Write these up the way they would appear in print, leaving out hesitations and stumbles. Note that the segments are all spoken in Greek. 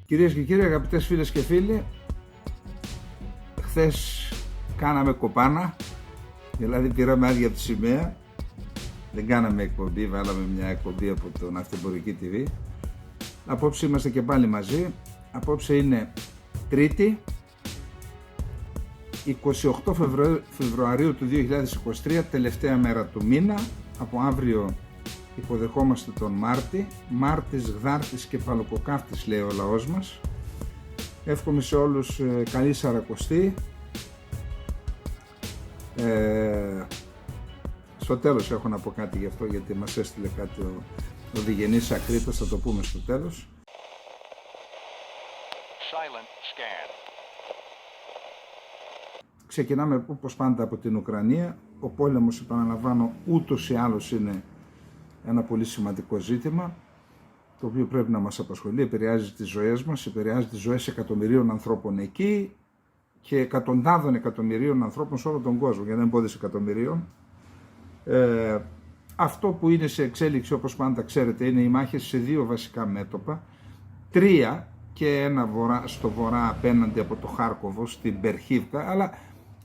Κυρίες και κύριοι, αγαπητές φίλες και φίλοι, χθες κάναμε κοπάνα, δηλαδή πήραμε άδεια από τη σημαία, δεν κάναμε εκπομπή, βάλαμε μια εκπομπή από το Ναυτεμπορική TV. Απόψε είμαστε και πάλι μαζί. Απόψε είναι Τρίτη, 28 Φεβρουαρίου του 2023, τελευταία μέρα του μήνα. Από αύριο υποδεχόμαστε τον Μάρτη. Μάρτης, Γδάρτης και Παλοκοκάφτης, λέει ο λαός μας. Εύχομαι σε όλους καλή Σαρακοστή. Στο τέλος έχω να πω κάτι γι' αυτό, γιατί μας έστειλε κάτι ο Διγενής Ακρίτας, θα το πούμε στο τέλος. Silent scan. Ξεκινάμε όπως πάντα από την Ουκρανία. Ο πόλεμος, επαναλαμβάνω, ούτως ή άλλως είναι ένα πολύ σημαντικό ζήτημα, το οποίο πρέπει να μας απασχολεί, επηρεάζει τις ζωές μας, επηρεάζει τις ζωές εκατομμυρίων ανθρώπων εκεί και εκατοντάδων εκατομμυρίων ανθρώπων σε όλο τον κόσμο, για να μην πω δισεκατομμυρίων. Αυτό που είναι σε εξέλιξη, όπως πάντα ξέρετε, είναι οι μάχες σε δύο βασικά μέτωπα, τρία και ένα στο βορρά απέναντι από το Χάρκοβο, στην Περχίβκα, αλλά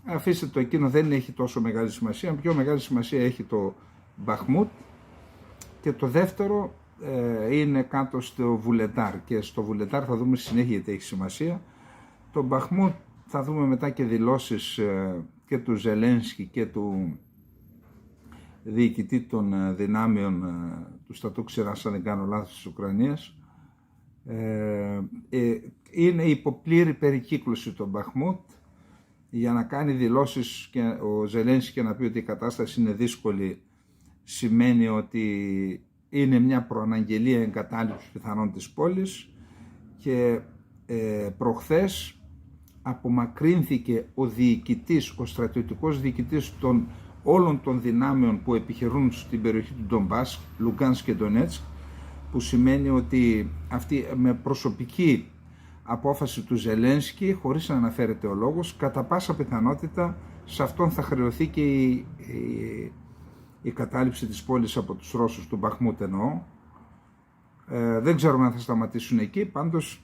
αφήστε το, εκείνο δεν έχει τόσο μεγάλη σημασία. Πιο μεγάλη σημασία έχει το Μπαχμούτ, και το δεύτερο είναι κάτω στο Βουλεντάρ, και στο Βουλεντάρ θα δούμε συνέχεια γιατί έχει σημασία. Το Μπαχμούτ θα δούμε μετά και δηλώσεις και του Ζελένσκι και του διοικητή των δυνάμεων του στρατού Ξηράς, αν δεν κάνω λάθος, της Ουκρανίας. Είναι υποπλήρη περικύκλωση το Μπαχμούτ, για να κάνει δηλώσεις και ο Ζελένσκι και να πει ότι η κατάσταση είναι δύσκολη, σημαίνει ότι είναι μια προαναγγελία εγκατάλειψης πιθανών της πόλης. Και προχθές απομακρύνθηκε ο διοικητής, ο στρατιωτικός διοικητής των όλων των δυνάμεων που επιχειρούν στην περιοχή του Ντομπάς, Λουγκάνσκ και Ντονέτσκ, που σημαίνει ότι αυτή με προσωπική απόφαση του Ζελένσκι, χωρίς να αναφέρεται ο λόγος, κατά πάσα πιθανότητα σε αυτόν θα χρεωθεί και η κατάληψη της πόλης από τους Ρώσους, του Μπαχμούτ εννοώ. Δεν ξέρουμε αν θα σταματήσουν εκεί, πάντως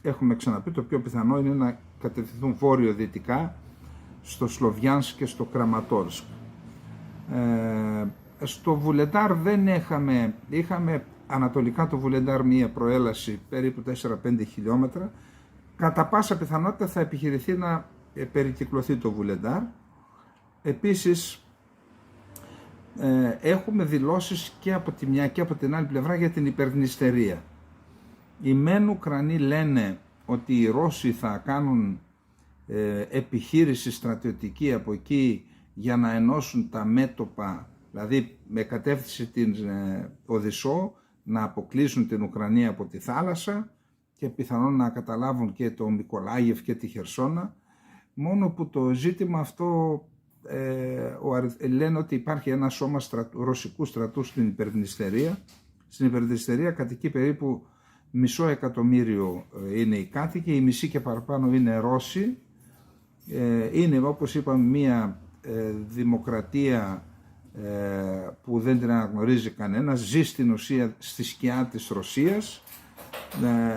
έχουμε ξαναπεί το πιο πιθανό είναι να κατευθυνθούν βόρειο-δυτικά στο Σλοβιάνσκ και στο Κραματόρσκ. Στο Βουλεντάρ δεν είχαμε ανατολικά το Βουλεντάρ μία προέλαση περίπου 4-5 χιλιόμετρα. Κατά πάσα πιθανότητα θα επιχειρηθεί να περικυκλωθεί το Βουλεντάρ. Επίσης έχουμε δηλώσεις και από τη μια και από την άλλη πλευρά για την υπερδνηστερία. Οι μεν Ουκρανοί λένε ότι οι Ρώσοι θα κάνουν επιχείρηση στρατιωτική από εκεί για να ενώσουν τα μέτωπα, δηλαδή με κατεύθυνση την Οδυσσό, να αποκλείσουν την Ουκρανία από τη θάλασσα και πιθανόν να καταλάβουν και το Μικολάγιεφ και τη Χερσόνα. Μόνο που το ζήτημα αυτό λένε ότι υπάρχει ένα σώμα ρωσικού στρατού στην υπερδνηστερία. Στην υπερδνηστερία κατοικεί περίπου 500.000 είναι οι κάτοικοι, η μισή και παραπάνω είναι Ρώσοι. Είναι, όπως είπαμε, μια δημοκρατία που δεν την αναγνωρίζει κανένας, ζει στην ουσία στη σκιά της Ρωσίας,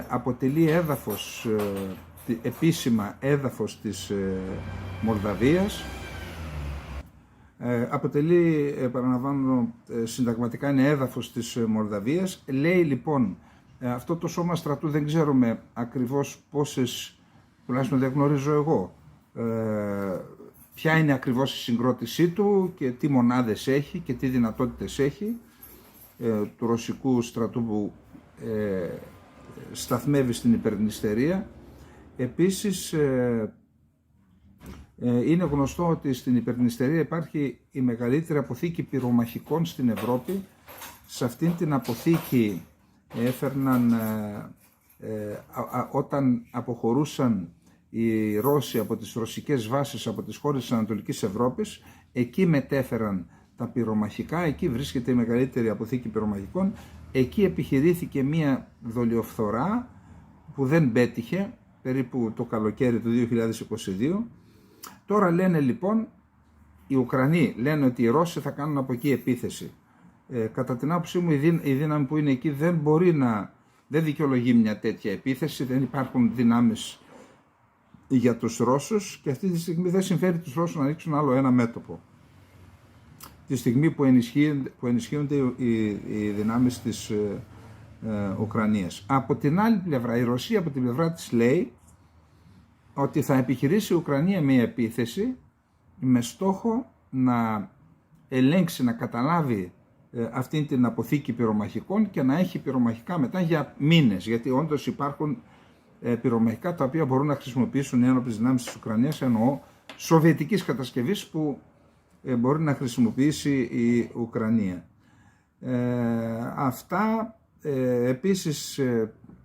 αποτελεί έδαφος, επίσημα έδαφος της Μολδαβίας, αποτελεί, επαναλαμβάνω, συνταγματικά είναι έδαφος της Μολδαβίας. Λέει λοιπόν αυτό το σώμα στρατού, δεν ξέρουμε ακριβώς πόσες, τουλάχιστον δεν γνωρίζω εγώ, ποια είναι ακριβώς η συγκρότησή του και τι μονάδες έχει και τι δυνατότητες έχει, του ρωσικού στρατού που σταθμεύει στην υπερδνηστερία. Επίσης είναι γνωστό ότι στην υπερδνηστερία υπάρχει η μεγαλύτερη αποθήκη πυρομαχικών στην Ευρώπη. Σε αυτήν την αποθήκη έφερναν, όταν αποχωρούσαν οι Ρώσοι από τις ρωσικές βάσεις από τις χώρες της Ανατολικής Ευρώπης, εκεί μετέφεραν τα πυρομαχικά, εκεί βρίσκεται η μεγαλύτερη αποθήκη πυρομαχικών. Εκεί επιχειρήθηκε μία δολιοφθορά που δεν πέτυχε, περίπου το καλοκαίρι του 2022. Τώρα λένε λοιπόν, οι Ουκρανοί λένε ότι οι Ρώσοι θα κάνουν από εκεί επίθεση. Κατά την άποψή μου η δύναμη που είναι εκεί δεν μπορεί να δεν δικαιολογεί μια τέτοια επίθεση, δεν υπάρχουν δυνάμεις για τους Ρώσους και αυτή τη στιγμή δεν συμφέρει τους Ρώσους να ανοίξουν άλλο ένα μέτωπο. Τη στιγμή που ενισχύονται οι δυνάμεις της Ουκρανίας. Από την άλλη πλευρά, η Ρωσία από την πλευρά της λέει ότι θα επιχειρήσει η Ουκρανία μια επίθεση με στόχο να ελέγξει, να καταλάβει αυτήν την αποθήκη πυρομαχικών και να έχει πυρομαχικά μετά για μήνες, γιατί όντως υπάρχουν πυρομαχικά τα οποία μπορούν να χρησιμοποιήσουν οι ένοπλες δυνάμεις της Ουκρανίας, εννοώ σοβιετικής κατασκευής που μπορεί να χρησιμοποιήσει η Ουκρανία. Αυτά επίσης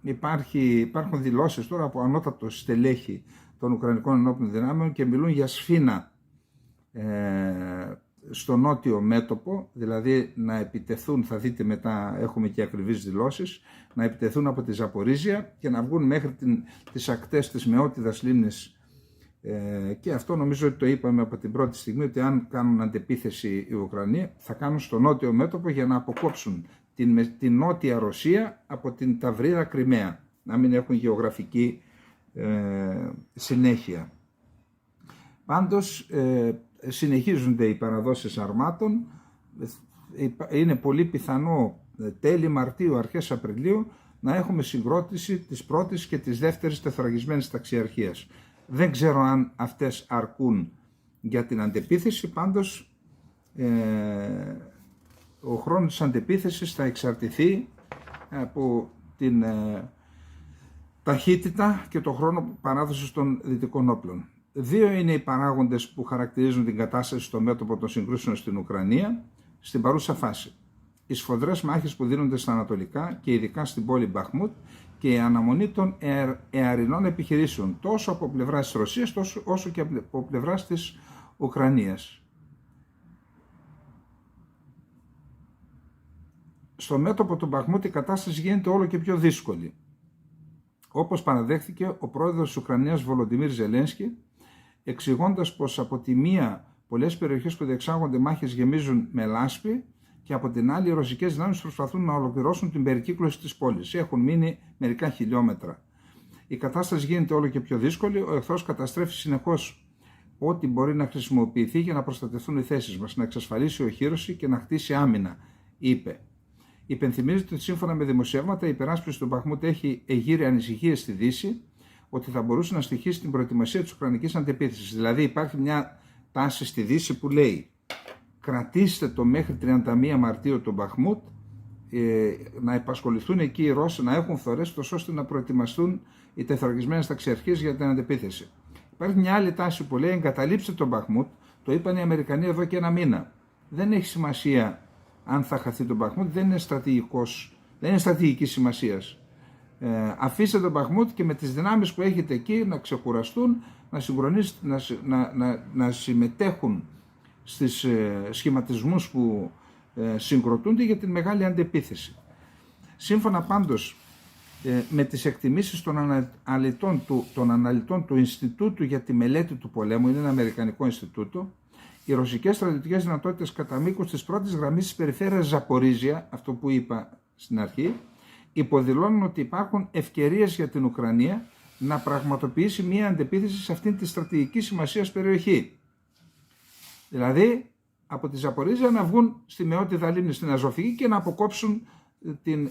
υπάρχουν δηλώσεις τώρα από ανώτατο στελέχη των Ουκρανικών ενόπλων δυνάμεων και μιλούν για σφήνα στο νότιο μέτωπο, δηλαδή να επιτεθούν, θα δείτε μετά, έχουμε και ακριβείς δηλώσεις, να επιτεθούν από τη Ζαπορίζια και να βγουν μέχρι τις ακτές της Μεότιδας λίμνης. Και αυτό νομίζω ότι το είπαμε από την πρώτη στιγμή, ότι αν κάνουν αντεπίθεση η Ουκρανία θα κάνουν στο νότιο μέτωπο για να αποκόψουν την νότια Ρωσία από την ταυρίδα Κριμαία, να μην έχουν γεωγραφική συνέχεια. Πάντως συνεχίζονται οι παραδόσεις αρμάτων, είναι πολύ πιθανό τέλη Μαρτίου, αρχές Απριλίου να έχουμε συγκρότηση της πρώτης και της δεύτερης τεθωρακισμένης ταξιαρχίας. Δεν ξέρω αν αυτές αρκούν για την αντεπίθεση, πάντως ο χρόνος της αντεπίθεσης θα εξαρτηθεί από την ταχύτητα και το χρόνο παράδοσης των δυτικών όπλων. Δύο είναι οι παράγοντες που χαρακτηρίζουν την κατάσταση στο μέτωπο των συγκρούσεων στην Ουκρανία στην παρούσα φάση. Οι σφοδρές μάχες που δίνονται στα ανατολικά και ειδικά στην πόλη Μπαχμούτ και η αναμονή των εαρινών επιχειρήσεων τόσο από πλευράς της Ρωσίας όσο και από πλευράς της Ουκρανίας. Στο μέτωπο του Μπαχμούτ η κατάσταση γίνεται όλο και πιο δύσκολη. Όπως παραδέχθηκε ο πρόεδρος της Ουκρανίας Βολοντιμίρ Ζελένσκι, εξηγώντας πως από τη μία πολλές περιοχές που διεξάγονται μάχες γεμίζουν με λάσπη και από την άλλη οι ρωσικές δυνάμεις προσπαθούν να ολοκληρώσουν την περικύκλωση της πόλης. Έχουν μείνει μερικά χιλιόμετρα. Η κατάσταση γίνεται όλο και πιο δύσκολη, ο εχθρός καταστρέφει συνεχώς ό,τι μπορεί να χρησιμοποιηθεί για να προστατευτούν οι θέσεις μας, να εξασφαλίσει οχύρωση και να χτίσει άμυνα, είπε. Υπενθυμίζεται ότι σύμφωνα με δημοσιεύματα η υπεράσπιση του Μπαχμούτ έχει εγείρει ανησυχίες στη Δύση ότι θα μπορούσε να στοιχήσει την προετοιμασία της Ουκρανικής αντεπίθεσης. Δηλαδή υπάρχει μια τάση στη Δύση που λέει κρατήστε το μέχρι 31 Μαρτίου το Μπαχμούτ, να επασχοληθούν εκεί οι Ρώσοι, να έχουν φθορές τόσο ώστε να προετοιμαστούν οι τεθωρακισμένες ταξιαρχίες για την αντεπίθεση. Υπάρχει μια άλλη τάση που λέει εγκαταλείψτε το Μπαχμούτ, το είπαν οι Αμερικανοί εδώ και ένα μήνα. Δεν έχει σημασία αν θα χαθεί το Μπαχμούτ, δεν είναι στρατηγική σημασίας. Αφήστε τον Μπαχμούτ και με τις δυνάμεις που έχετε εκεί να ξεκουραστούν, να συμμετέχουν στις σχηματισμούς που συγκροτούνται για την μεγάλη αντεπίθεση. Σύμφωνα πάντως με τις εκτιμήσεις των αναλυτών του Ινστιτούτου για τη Μελέτη του Πολέμου, είναι ένα αμερικανικό Ινστιτούτο, οι ρωσικές στρατιωτικές δυνατότητες κατά μήκος της πρώτης γραμμής της περιφέρειας Ζαπορίζια, αυτό που είπα στην αρχή, υποδηλώνουν ότι υπάρχουν ευκαιρίες για την Ουκρανία να πραγματοποιήσει μια αντεπίθεση σε αυτήν τη στρατηγική σημασίας περιοχή. Δηλαδή, από τη Ζαπορίζια να βγουν στη Μεότιδα λίμνη στην Αζωφική και να αποκόψουν την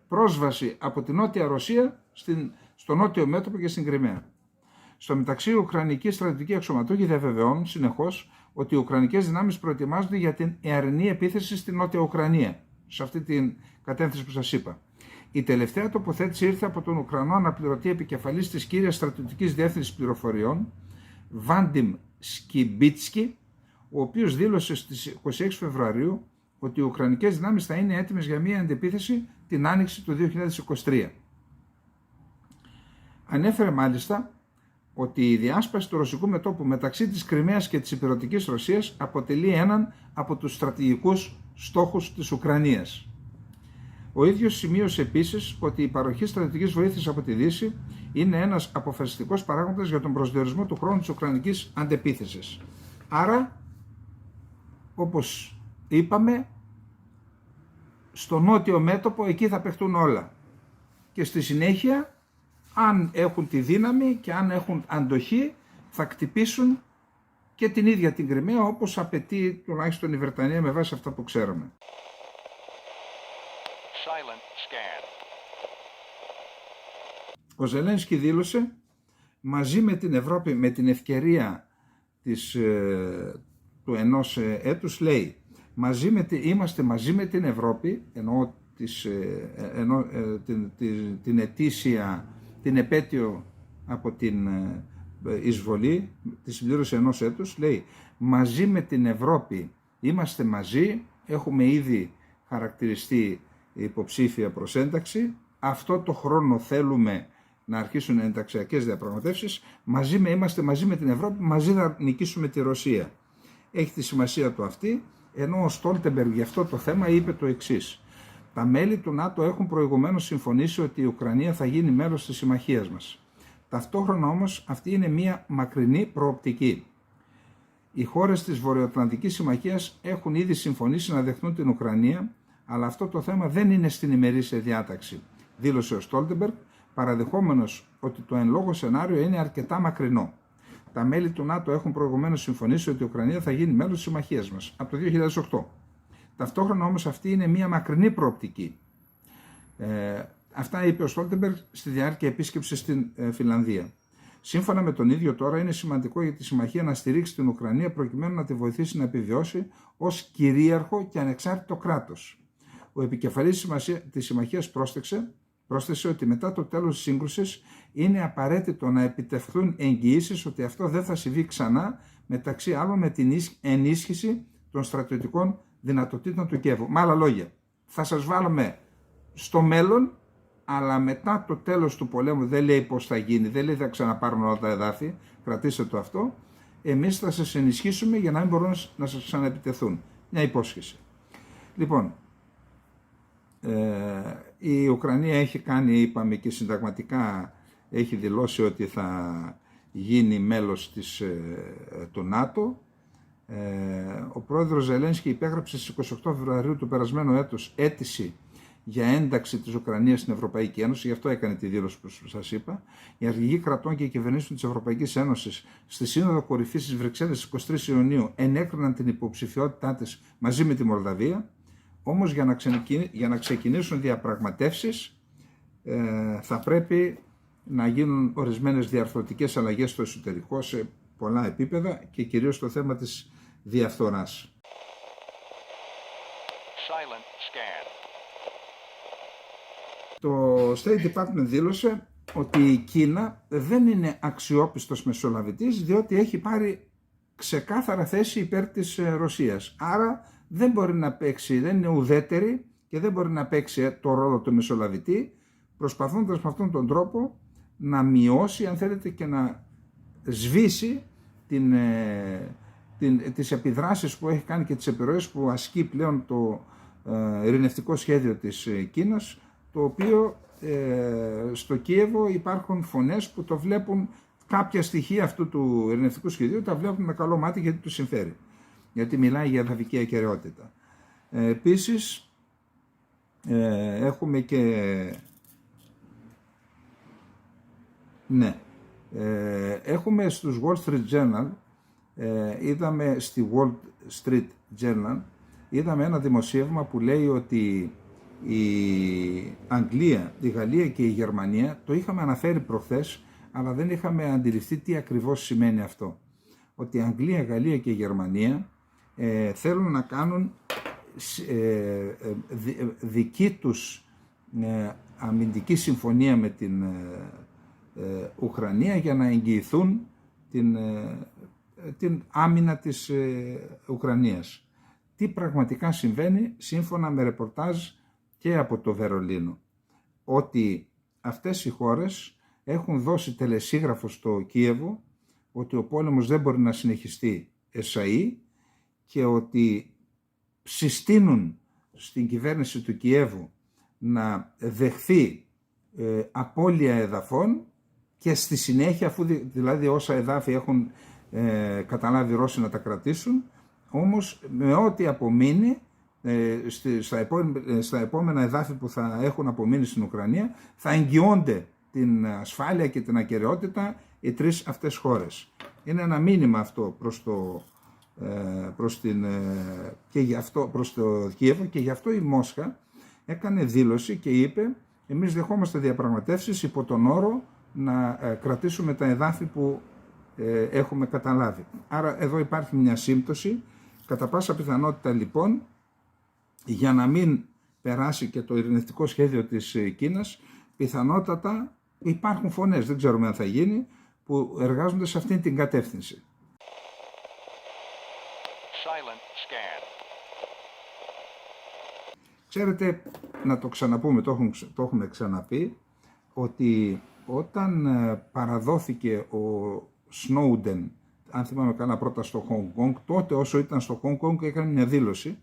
πρόσβαση από την Νότια Ρωσία στο νότιο μέτωπο και στην Κριμαία. Στο μεταξύ, οι Ουκρανικοί στρατιωτικοί αξιωματούχοι διαβεβαιώνουν συνεχώς ότι οι Ουκρανικές δυνάμεις προετοιμάζονται για την εαρινή επίθεση στην Νότια Ουκρανία, σε αυτή την κατεύθυνση που σας είπα. Η τελευταία τοποθέτηση ήρθε από τον Ουκρανό αναπληρωτή επικεφαλής της κύριας στρατιωτικής διεύθυνσης πληροφοριών, Βάντιμ Σκιμπίτσκι, ο οποίος δήλωσε στις 26 Φεβρουαρίου ότι οι Ουκρανικές δυνάμεις θα είναι έτοιμες για μια αντεπίθεση την άνοιξη του 2023. Ανέφερε μάλιστα ότι η διάσπαση του ρωσικού μετώπου μεταξύ της Κριμαίας και της Ηπειρωτικής Ρωσίας αποτελεί έναν από τους στρατηγικούς στόχους της Ουκρανίας. Ο ίδιος σημείωσε επίσης ότι η παροχή στρατιωτικής βοήθειας από τη Δύση είναι ένας αποφασιστικός παράγοντας για τον προσδιορισμό του χρόνου της Ουκρανικής αντεπίθεσης. Άρα, όπως είπαμε, στο νότιο μέτωπο εκεί θα παιχτούν όλα. και στη συνέχεια, αν έχουν τη δύναμη και αν έχουν αντοχή, θα κτυπήσουν και την ίδια την Κριμαία, όπως απαιτεί τουλάχιστον η Βρετανία με βάση αυτά που ξέρουμε. Ο Ζελένσκι δήλωσε μαζί με την Ευρώπη, με την ευκαιρία του ενός έτους, λέει είμαστε μαζί με την Ευρώπη, εννοώ την ετήσια, την επέτειο από την εισβολή, τη συμπλήρωση ενός έτους, λέει μαζί με την Ευρώπη είμαστε μαζί, έχουμε ήδη χαρακτηριστεί υποψήφια προς ένταξη, αυτό το χρόνο θέλουμε να αρχίσουν ενταξιακές διαπραγματεύσεις, είμαστε μαζί με την Ευρώπη, μαζί να νικήσουμε τη Ρωσία. Έχει τη σημασία του αυτή, ενώ ο Στόλτεμπεργκ για αυτό το θέμα είπε το εξής: τα μέλη του ΝΑΤΟ έχουν προηγουμένως συμφωνήσει ότι η Ουκρανία θα γίνει μέρος της συμμαχίας μας. Ταυτόχρονα όμως αυτή είναι μια μακρινή προοπτική. Οι χώρες της Βορειοατλαντικής Συμμαχίας έχουν ήδη συμφωνήσει να δεχτούν την Ουκρανία, αλλά αυτό το θέμα δεν είναι στην ημερήσια διάταξη, δήλωσε ο Στόλτεμπεργκ, παραδεχόμενος ότι το εν λόγω σενάριο είναι αρκετά μακρινό. Τα μέλη του ΝΑΤΟ έχουν προηγουμένως συμφωνήσει ότι η Ουκρανία θα γίνει μέλος της συμμαχίας μας από το 2008. Ταυτόχρονα όμως αυτή είναι μια μακρινή προοπτική. Αυτά είπε ο Στόλτεμπεργκ στη διάρκεια επίσκεψης στην Φινλανδία. Σύμφωνα με τον ίδιο, τώρα είναι σημαντικό για τη συμμαχία να στηρίξει την Ουκρανία προκειμένου να τη βοηθήσει να επιβιώσει ως κυρίαρχο και ανεξάρτητο κράτος. Ο επικεφαλής της συμμαχίας πρόσθεσε ότι μετά το τέλος της σύγκρουσης είναι απαραίτητο να επιτευχθούν εγγυήσεις ότι αυτό δεν θα συμβεί ξανά, μεταξύ άλλων με την ενίσχυση των στρατιωτικών δυνατοτήτων του Κιέβου. Με άλλα λόγια, θα σας βάλουμε στο μέλλον, αλλά μετά το τέλος του πολέμου, δεν λέει πώς θα γίνει, δεν λέει θα ξαναπάρουν όλα τα εδάφη, κρατήστε το αυτό, εμείς θα σας ενισχύσουμε για να μην μπορούν να σας ξαναεπιτεθούν. Μια υπόσχεση. Λοιπόν, η Ουκρανία έχει κάνει, είπαμε, και συνταγματικά έχει δηλώσει ότι θα γίνει μέλος του ΝΑΤΟ. Ο πρόεδρος Ζελένσκι υπέγραψε στις 28 Φεβρουαρίου του περασμένου έτους αίτηση για ένταξη της Ουκρανίας στην Ευρωπαϊκή Ένωση, γι' αυτό έκανε τη δήλωση που σας είπα. Οι αρχηγοί κρατών και κυβερνήσεων της Ευρωπαϊκής Ένωσης στη Σύνοδο Κορυφής της Βρυξέλλες 23 Ιουνίου ενέκριναν την υποψηφιότητά της μαζί με τη Μολδαβία. Όμως για να ξεκινήσουν διαπραγματεύσεις θα πρέπει να γίνουν ορισμένες διαρθρωτικές αλλαγές στο εσωτερικό σε πολλά επίπεδα και κυρίως στο θέμα της διαφθοράς. Το State Department δήλωσε ότι η Κίνα δεν είναι αξιόπιστος μεσολαβητής, διότι έχει πάρει ξεκάθαρα θέση υπέρ της Ρωσίας. Άρα δεν μπορεί να παίξει, δεν είναι ουδέτερη και δεν μπορεί να παίξει το ρόλο του μεσολαβητή, προσπαθώντας με αυτόν τον τρόπο να μειώσει, αν θέλετε, και να σβήσει τις επιδράσεις που έχει κάνει και τις επιρροές που ασκεί πλέον το ειρηνευτικό σχέδιο της Κίνας, το οποίο στο Κίεβο υπάρχουν φωνές που το βλέπουν, κάποια στοιχεία αυτού του ειρηνευτικού σχεδίου τα βλέπουν με καλό μάτι γιατί τους συμφέρει, γιατί μιλάει για εδαφική ακεραιότητα. Επίσης έχουμε και έχουμε στους Wall Street Journal, είδαμε στη Wall Street Journal, είδαμε ένα δημοσίευμα που λέει ότι η Αγγλία, η Γαλλία και η Γερμανία, το είχαμε αναφέρει προχθές, αλλά δεν είχαμε αντιληφθεί τι ακριβώς σημαίνει αυτό. Ότι η Αγγλία, η Γαλλία και η Γερμανία θέλουν να κάνουν δική τους αμυντική συμφωνία με την Ουκρανία για να εγγυηθούν την άμυνα της Ουκρανίας. Τι πραγματικά συμβαίνει, σύμφωνα με ρεπορτάζ και από το Βερολίνο, ότι αυτές οι χώρες έχουν δώσει τελεσίγραφο στο Κίεβο ότι ο πόλεμος δεν μπορεί να συνεχιστεί εσαΐ και ότι συστήνουν στην κυβέρνηση του Κιέβου να δεχθεί απώλεια εδαφών και στη συνέχεια, αφού δηλαδή όσα εδάφη έχουν καταλάβει οι Ρώσοι να τα κρατήσουν, όμως με ό,τι απομείνει στα επόμενα εδάφη που θα έχουν απομείνει στην Ουκρανία, θα εγγυώνται την ασφάλεια και την ακεραιότητα οι τρεις αυτές χώρες. Είναι ένα μήνυμα αυτό προς το Κίεβο, και γι' αυτό η Μόσχα έκανε δήλωση και είπε: εμείς δεχόμαστε διαπραγματεύσεις υπό τον όρο να κρατήσουμε τα εδάφη που έχουμε καταλάβει. Άρα εδώ υπάρχει μια σύμπτωση. Κατά πάσα πιθανότητα λοιπόν, για να μην περάσει και το ειρηνευτικό σχέδιο της Κίνας, πιθανότατα υπάρχουν φωνές, δεν ξέρουμε αν θα γίνει, που εργάζονται σε αυτήν την κατεύθυνση. Ξέρετε, να το ξαναπούμε, το έχουμε ξαναπεί, ότι όταν παραδόθηκε ο Σνόουντεν, αν θυμάμαι καλά, πρώτα στο Χονγκ Κονγκ, τότε όσο ήταν στο Χονγκ Κονγκ έκανε μια δήλωση,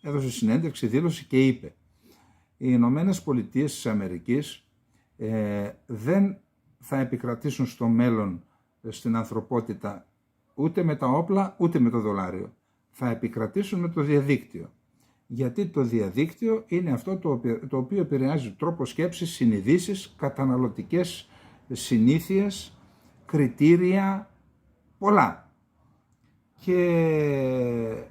έδωσε συνέντευξη, δήλωση και είπε: οι Ηνωμένες Πολιτείες της Αμερικής δεν θα επικρατήσουν στο μέλλον στην ανθρωπότητα ούτε με τα όπλα ούτε με το δολάριο. Θα επικρατήσουν με το διαδίκτυο. Γιατί το διαδίκτυο είναι αυτό το οποίο επηρεάζει τρόπο σκέψης, συνειδήσεις, καταναλωτικές συνήθειες, κριτήρια, πολλά. Και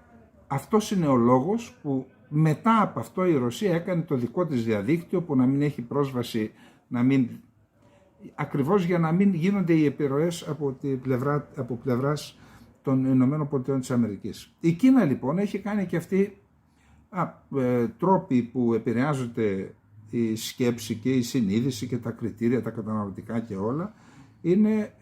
αυτός είναι ο λόγος που μετά από αυτό η Ρωσία έκανε το δικό της διαδίκτυο, που να μην έχει πρόσβαση, ακριβώς για να μην γίνονται οι επιρροές από πλευράς των Ηνωμένων Πολιτειών της Αμερικής. Η Κίνα λοιπόν έχει κάνει και αυτή τρόποι που επηρεάζονται η σκέψη και η συνείδηση και τα κριτήρια, τα καταναλωτικά και όλα, είναι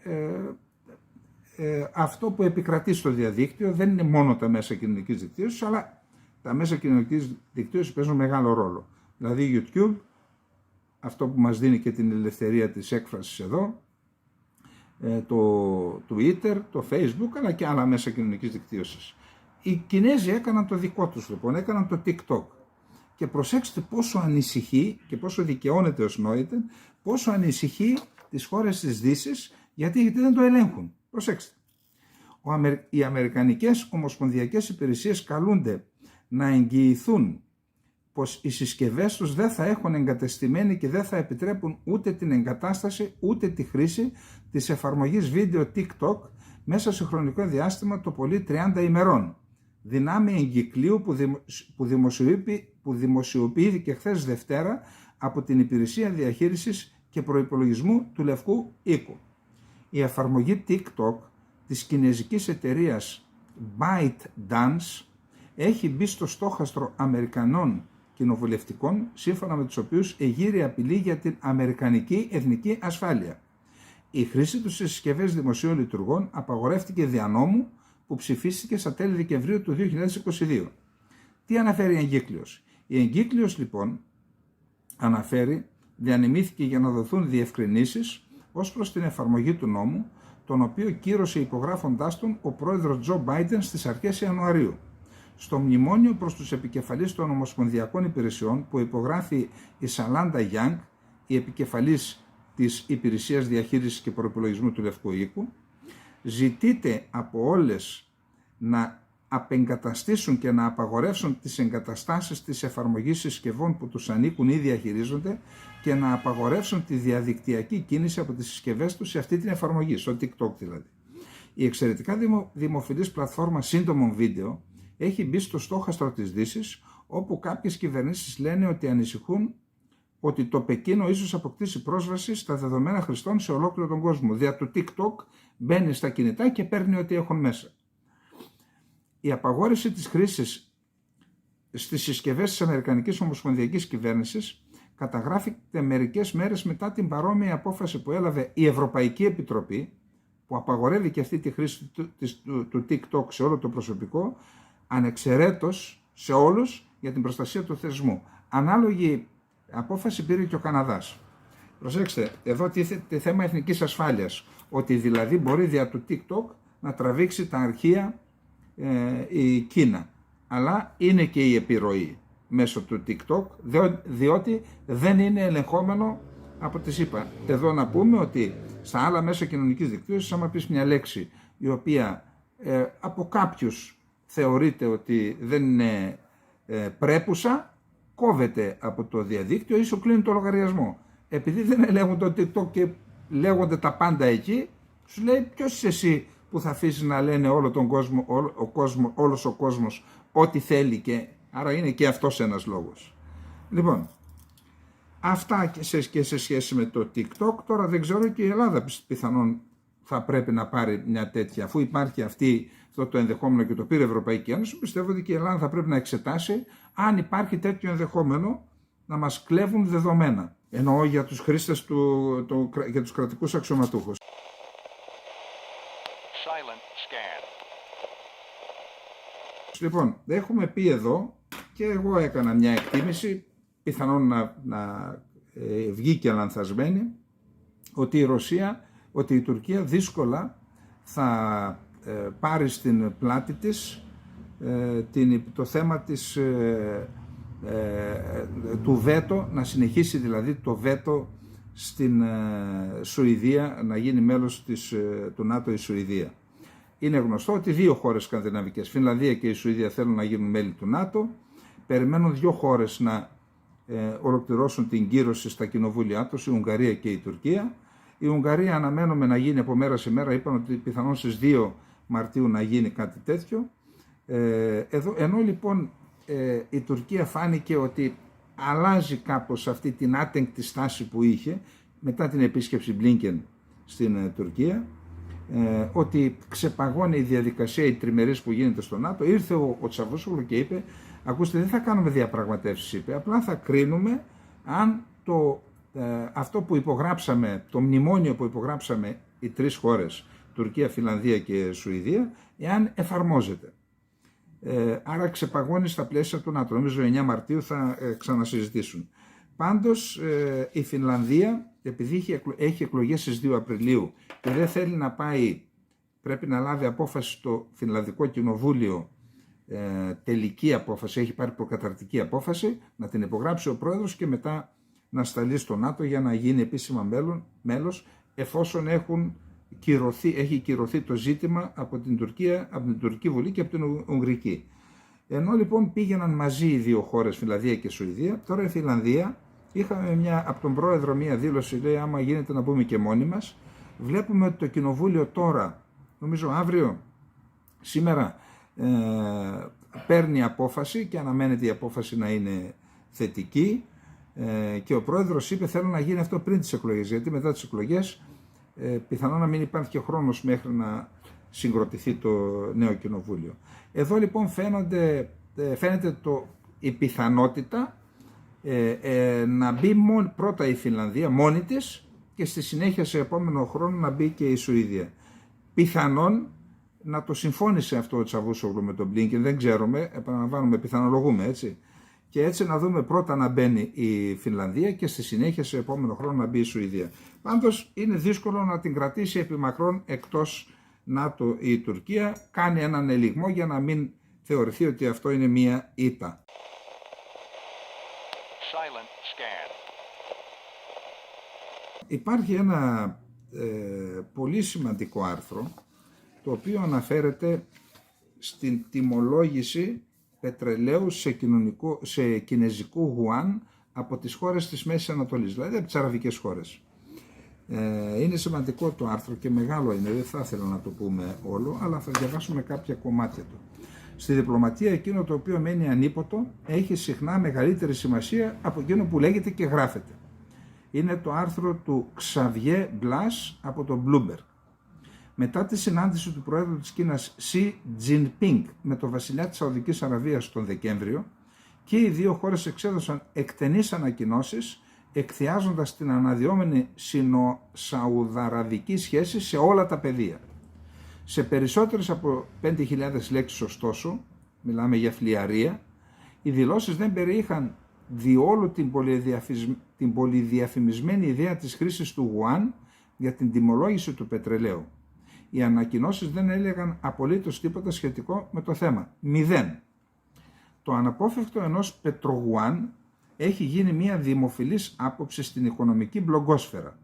αυτό που επικρατεί στο διαδίκτυο. Δεν είναι μόνο τα μέσα κοινωνικής δικτύωσης, αλλά τα μέσα κοινωνικής δικτύωσης παίζουν μεγάλο ρόλο. Δηλαδή YouTube, αυτό που μας δίνει και την ελευθερία της έκφρασης εδώ, το Twitter, το Facebook, αλλά και άλλα μέσα κοινωνικής δικτύωσης. Οι Κινέζοι έκαναν το δικό τους λοιπόν, έκαναν το TikTok. Και προσέξτε πόσο ανησυχεί και πόσο δικαιώνεται ο Σνόιντεν, πόσο ανησυχεί τις χώρες της Δύσης, γιατί δεν το ελέγχουν. Προσέξτε. Οι αμερικανικές ομοσπονδιακές υπηρεσίες καλούνται να εγγυηθούν πως οι συσκευές τους δεν θα έχουν εγκατεστημένη και δεν θα επιτρέπουν ούτε την εγκατάσταση ούτε τη χρήση της εφαρμογής βίντεο TikTok μέσα σε χρονικό διάστημα το πολύ 30 ημερών. Δυνάμει εγκυκλίου που δημοσιοποιήθηκε χθες Δευτέρα από την Υπηρεσία Διαχείρισης και Προϋπολογισμού του Λευκού Οίκου. Η εφαρμογή TikTok της κινέζικης εταιρείας ByteDance έχει μπει στο στόχαστρο Αμερικανών κοινοβουλευτικών, σύμφωνα με τους οποίους εγείρει απειλή για την αμερικανική εθνική ασφάλεια. Η χρήση του σε συσκευές δημοσίων λειτουργών απαγορεύτηκε δια νόμου που ψηφίστηκε στα τέλη Δεκεμβρίου του 2022. Τι αναφέρει η εγκύκλειος? Η εγκύκλειος λοιπόν αναφέρει, διανεμήθηκε για να δοθούν διευκρινήσεις ως προς την εφαρμογή του νόμου, τον οποίο κύρωσε υπογράφοντάς τον ο πρόεδρος Τζο Μπάιντεν στις αρχές Ιανουαρίου. Στο μνημόνιο προς τους επικεφαλείς των ομοσπονδιακών υπηρεσιών που υπογράφει η Σαλάντα Γιάνγκ, η επικεφαλής της Υπηρεσίας Διαχείρισης και Προϋπολογισμού του Λευκού Οίκου, ζητείται από όλες να απεγκαταστήσουν και να απαγορεύσουν τις εγκαταστάσεις της εφαρμογής συσκευών που τους ανήκουν ή διαχειρίζονται και να απαγορεύσουν τη διαδικτυακή κίνηση από τις συσκευές τους σε αυτή την εφαρμογή, στο TikTok δηλαδή. Η εξαιρετικά δημοφιλής πλατφόρμα σύντομων βίντεο έχει μπει στο στόχαστρο της Δύσης, όπου κάποιες κυβερνήσεις λένε ότι ανησυχούν ότι το Πεκίνο ίσως αποκτήσει πρόσβαση στα δεδομένα χρηστών σε ολόκληρο τον κόσμο. Δια του TikTok μπαίνει στα κινητά και παίρνει ό,τι έχουν μέσα. Η απαγόρευση της χρήσης στις συσκευές της Αμερικανικής Ομοσπονδιακής Κυβέρνησης καταγράφηκε μερικές μέρες μετά την παρόμοια απόφαση που έλαβε η Ευρωπαϊκή Επιτροπή, που απαγορεύει και αυτή τη χρήση του TikTok σε όλο το προσωπικό, ανεξαιρέτως σε όλους, για την προστασία του θεσμού. Ανάλογη απόφαση πήρε και ο Καναδάς. Προσέξτε, εδώ τίθεται θέμα εθνικής ασφάλειας, ότι δηλαδή μπορεί δια του TikTok να τραβήξει τα αρχεία η Κίνα. Αλλά είναι και η επιρροή μέσω του TikTok, διότι δεν είναι ελεγχόμενο από τις ΗΠΑ. Εδώ να πούμε ότι στα άλλα μέσα κοινωνικής δικτύωσης, άμα πεις μια λέξη η οποία από κάποιους θεωρείται ότι δεν είναι πρέπουσα, κόβεται από το διαδίκτυο ή σου κλείνει το λογαριασμό. Επειδή δεν ελέγχουν το TikTok και λέγονται τα πάντα εκεί, σου λέει ποιος είσαι εσύ που θα αφήσει να λένε όλος ο κόσμος ό,τι θέλει, και άρα είναι και αυτός ένας λόγος. Λοιπόν, αυτά και σε σχέση με το TikTok. Τώρα δεν ξέρω, και η Ελλάδα πιθανόν θα πρέπει να πάρει μια τέτοια, αφού υπάρχει αυτό το ενδεχόμενο και το πήρε η Ευρωπαϊκή Ένωση. Πιστεύω ότι και η Ελλάδα θα πρέπει να εξετάσει αν υπάρχει τέτοιο ενδεχόμενο να μας κλέβουν δεδομένα. Εννοώ για τους χρήστες για τους κρατικούς αξιωματούχους. Λοιπόν, έχουμε πει εδώ, και εγώ έκανα μια εκτίμηση, πιθανόν να βγει και λανθασμένη, ότι η Τουρκία δύσκολα θα πάρει στην πλάτη της το θέμα του βέτο, να συνεχίσει δηλαδή το βέτο στην Σουηδία, να γίνει μέλος του ΝΑΤΟ η Σουηδία. Είναι γνωστό ότι 2 χώρες σκανδιναβικές, Φινλανδία και η Σουηδία, θέλουν να γίνουν μέλη του ΝΑΤΟ. Περιμένουν 2 χώρες να ολοκληρώσουν την κύρωση στα κοινοβούλια τους, η Ουγγαρία και η Τουρκία. Η Ουγγαρία αναμένουμε να γίνει από μέρα σε μέρα, είπαν ότι πιθανόν στις 2 Μαρτίου να γίνει κάτι τέτοιο. Ενώ λοιπόν η Τουρκία φάνηκε ότι αλλάζει κάπως αυτή την άτεγκτη στάση που είχε μετά την επίσκεψη Μπλίνκεν στην Τουρκία, ότι ξεπαγώνει η διαδικασία η τριμερής που γίνεται στο ΝΑΤΟ. Ήρθε ο Τσαβούσογλου και είπε, ακούστε, δεν θα κάνουμε διαπραγματεύσεις, είπε, απλά θα κρίνουμε αν αυτό που υπογράψαμε, το μνημόνιο που υπογράψαμε οι 3 χώρες, Τουρκία, Φινλανδία και Σουηδία, εάν εφαρμόζεται. Άρα ξεπαγώνει στα πλαίσια του ΝΑΤΟ. Νομίζω 9 Μαρτίου θα ξανασυζητήσουν. Πάντως η Φινλανδία, επειδή έχει εκλογές στις 2 Απριλίου και δεν θέλει να πάει, πρέπει να λάβει απόφαση στο Φινλανδικό Κοινοβούλιο, τελική απόφαση, έχει πάρει προκαταρτική απόφαση, να την υπογράψει ο πρόεδρος και μετά να σταλεί στο ΝΑΤΟ για να γίνει επίσημα μέλος, εφόσον έχει κυρωθεί το ζήτημα από την Τουρκία, από την Τουρκική Βουλή και από την Ουγγρική. Ενώ λοιπόν πήγαιναν μαζί οι 2 χώρες, Φινλανδία και Σουηδία, τώρα η Φινλανδία, είχαμε από τον πρόεδρο μια δήλωση, λέει άμα γίνεται να μπούμε και μόνοι μας. Βλέπουμε ότι το κοινοβούλιο τώρα, νομίζω αύριο, σήμερα, παίρνει απόφαση και αναμένεται η απόφαση να είναι θετική, και ο πρόεδρος είπε θέλω να γίνει αυτό πριν τις εκλογές, γιατί μετά τις εκλογές πιθανόν να μην υπάρχει και χρόνος μέχρι να συγκροτηθεί το νέο κοινοβούλιο. Εδώ λοιπόν φαίνεται η πιθανότητα να μπει πρώτα η Φινλανδία μόνη της και στη συνέχεια σε επόμενο χρόνο να μπει και η Σουηδία. Πιθανόν να το συμφώνησε αυτό ο Τσαβούσογλου με τον Μπλίνκεν, δεν ξέρουμε, επαναλαμβάνουμε, πιθανολογούμε έτσι. Και έτσι να δούμε πρώτα να μπαίνει η Φινλανδία και στη συνέχεια σε επόμενο χρόνο να μπει η Σουηδία. Πάντως είναι δύσκολο να την κρατήσει επιμακρών εκτός ΝΑΤΟ η Τουρκία, κάνει έναν ελιγμό για να μην θεωρηθεί ότι αυτό είναι μία ήττα. Υπάρχει ένα πολύ σημαντικό άρθρο το οποίο αναφέρεται στην τιμολόγηση πετρελαίου σε κινεζικού γουάν από τις χώρες της Μέσης Ανατολής, δηλαδή από τις αραβικές χώρες. Είναι σημαντικό το άρθρο και μεγάλο είναι, δεν θα ήθελα να το πούμε όλο, αλλά θα διαβάσουμε κάποια κομμάτια του. Στη διπλωματία εκείνο το οποίο μένει ανίποτο έχει συχνά μεγαλύτερη σημασία από εκείνο που λέγεται και γράφεται. Είναι το άρθρο του Xavier Blas από το Bloomberg. Μετά τη συνάντηση του Προέδρου της Κίνας Xi Jinping με τον βασιλιά της Σαουδικής Αραβίας τον Δεκέμβριο, και οι 2 χώρες εξέδωσαν εκτενείς ανακοινώσεις εκθιάζοντας την αναδυόμενη σινο-σαουδαραβική σχέση σε όλα τα πεδία. Σε περισσότερες από 5.000 λέξεις ωστόσο, μιλάμε για φλιαρία, οι δηλώσεις δεν περιείχαν διόλου την πολυδιαφημισμένη ιδέα της χρήσης του γουάν για την τιμολόγηση του πετρελαίου. Οι ανακοινώσεις δεν έλεγαν απολύτως τίποτα σχετικό με το θέμα. 0. Το αναπόφευκτο ενός πετρογουάν έχει γίνει μια δημοφιλής άποψη στην οικονομική μπλογκόσφαιρα.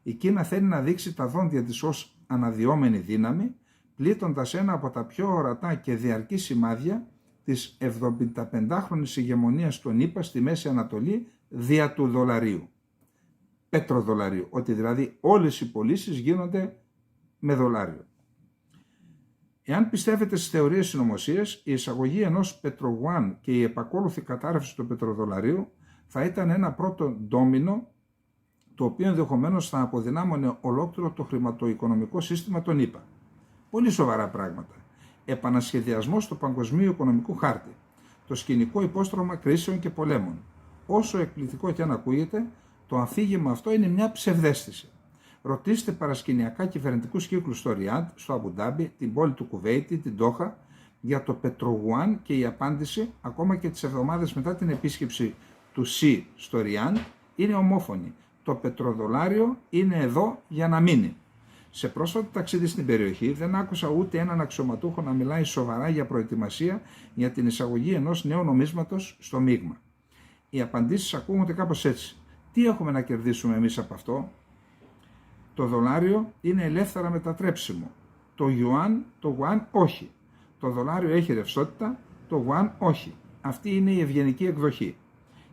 Η Κίνα θέλει να δείξει τα δόντια της ως αναδυόμενη δύναμη, πλήττοντας ένα από τα πιο ορατά και διαρκή σημάδια της 75χρονης ηγεμονίας των ΗΠΑ στη Μέση Ανατολή δια του δολαρίου, πετροδολαρίου, ότι δηλαδή όλες οι πωλήσεις γίνονται με δολάριο. Εάν πιστεύετε στις θεωρίες συνωμοσίας, η εισαγωγή ενός πετρογουάν και η επακόλουθη κατάρρευση του πετροδολαρίου θα ήταν ένα πρώτο ντόμινο, το οποίο ενδεχομένως θα αποδυνάμωνε ολόκληρο το χρηματοοικονομικό σύστημα των ΗΠΑ. Πολύ σοβαρά πράγματα. Επανασχεδιασμός του παγκοσμίου οικονομικού χάρτη. Το σκηνικό υπόστρωμα κρίσεων και πολέμων. Όσο εκπληκτικό και αν ακούγεται, το αφήγημα αυτό είναι μια ψευδαίσθηση. Ρωτήστε παρασκηνιακά κυβερνητικούς κύκλους στο Ριάντ, στο Αμπουντάμπι, την πόλη του Κουβέιτη, την Ντόχα, για το πετρογουάν, και η απάντηση, ακόμα και τις εβδομάδες μετά την επίσκεψη του ΣΥ στο Ριάντ, είναι ομόφωνη. Το πετροδολάριο είναι εδώ για να μείνει. Σε πρόσφατο ταξίδι στην περιοχή δεν άκουσα ούτε έναν αξιωματούχο να μιλάει σοβαρά για προετοιμασία για την εισαγωγή ενός νέου νομίσματος στο μείγμα. Οι απαντήσεις ακούγονται κάπως έτσι. Τι έχουμε να κερδίσουμε εμείς από αυτό? Το δολάριο είναι ελεύθερα μετατρέψιμο. Το γουάν όχι. Το δολάριο έχει ρευστότητα, το γουάν όχι. Αυτή είναι η ευγενική εκδοχή.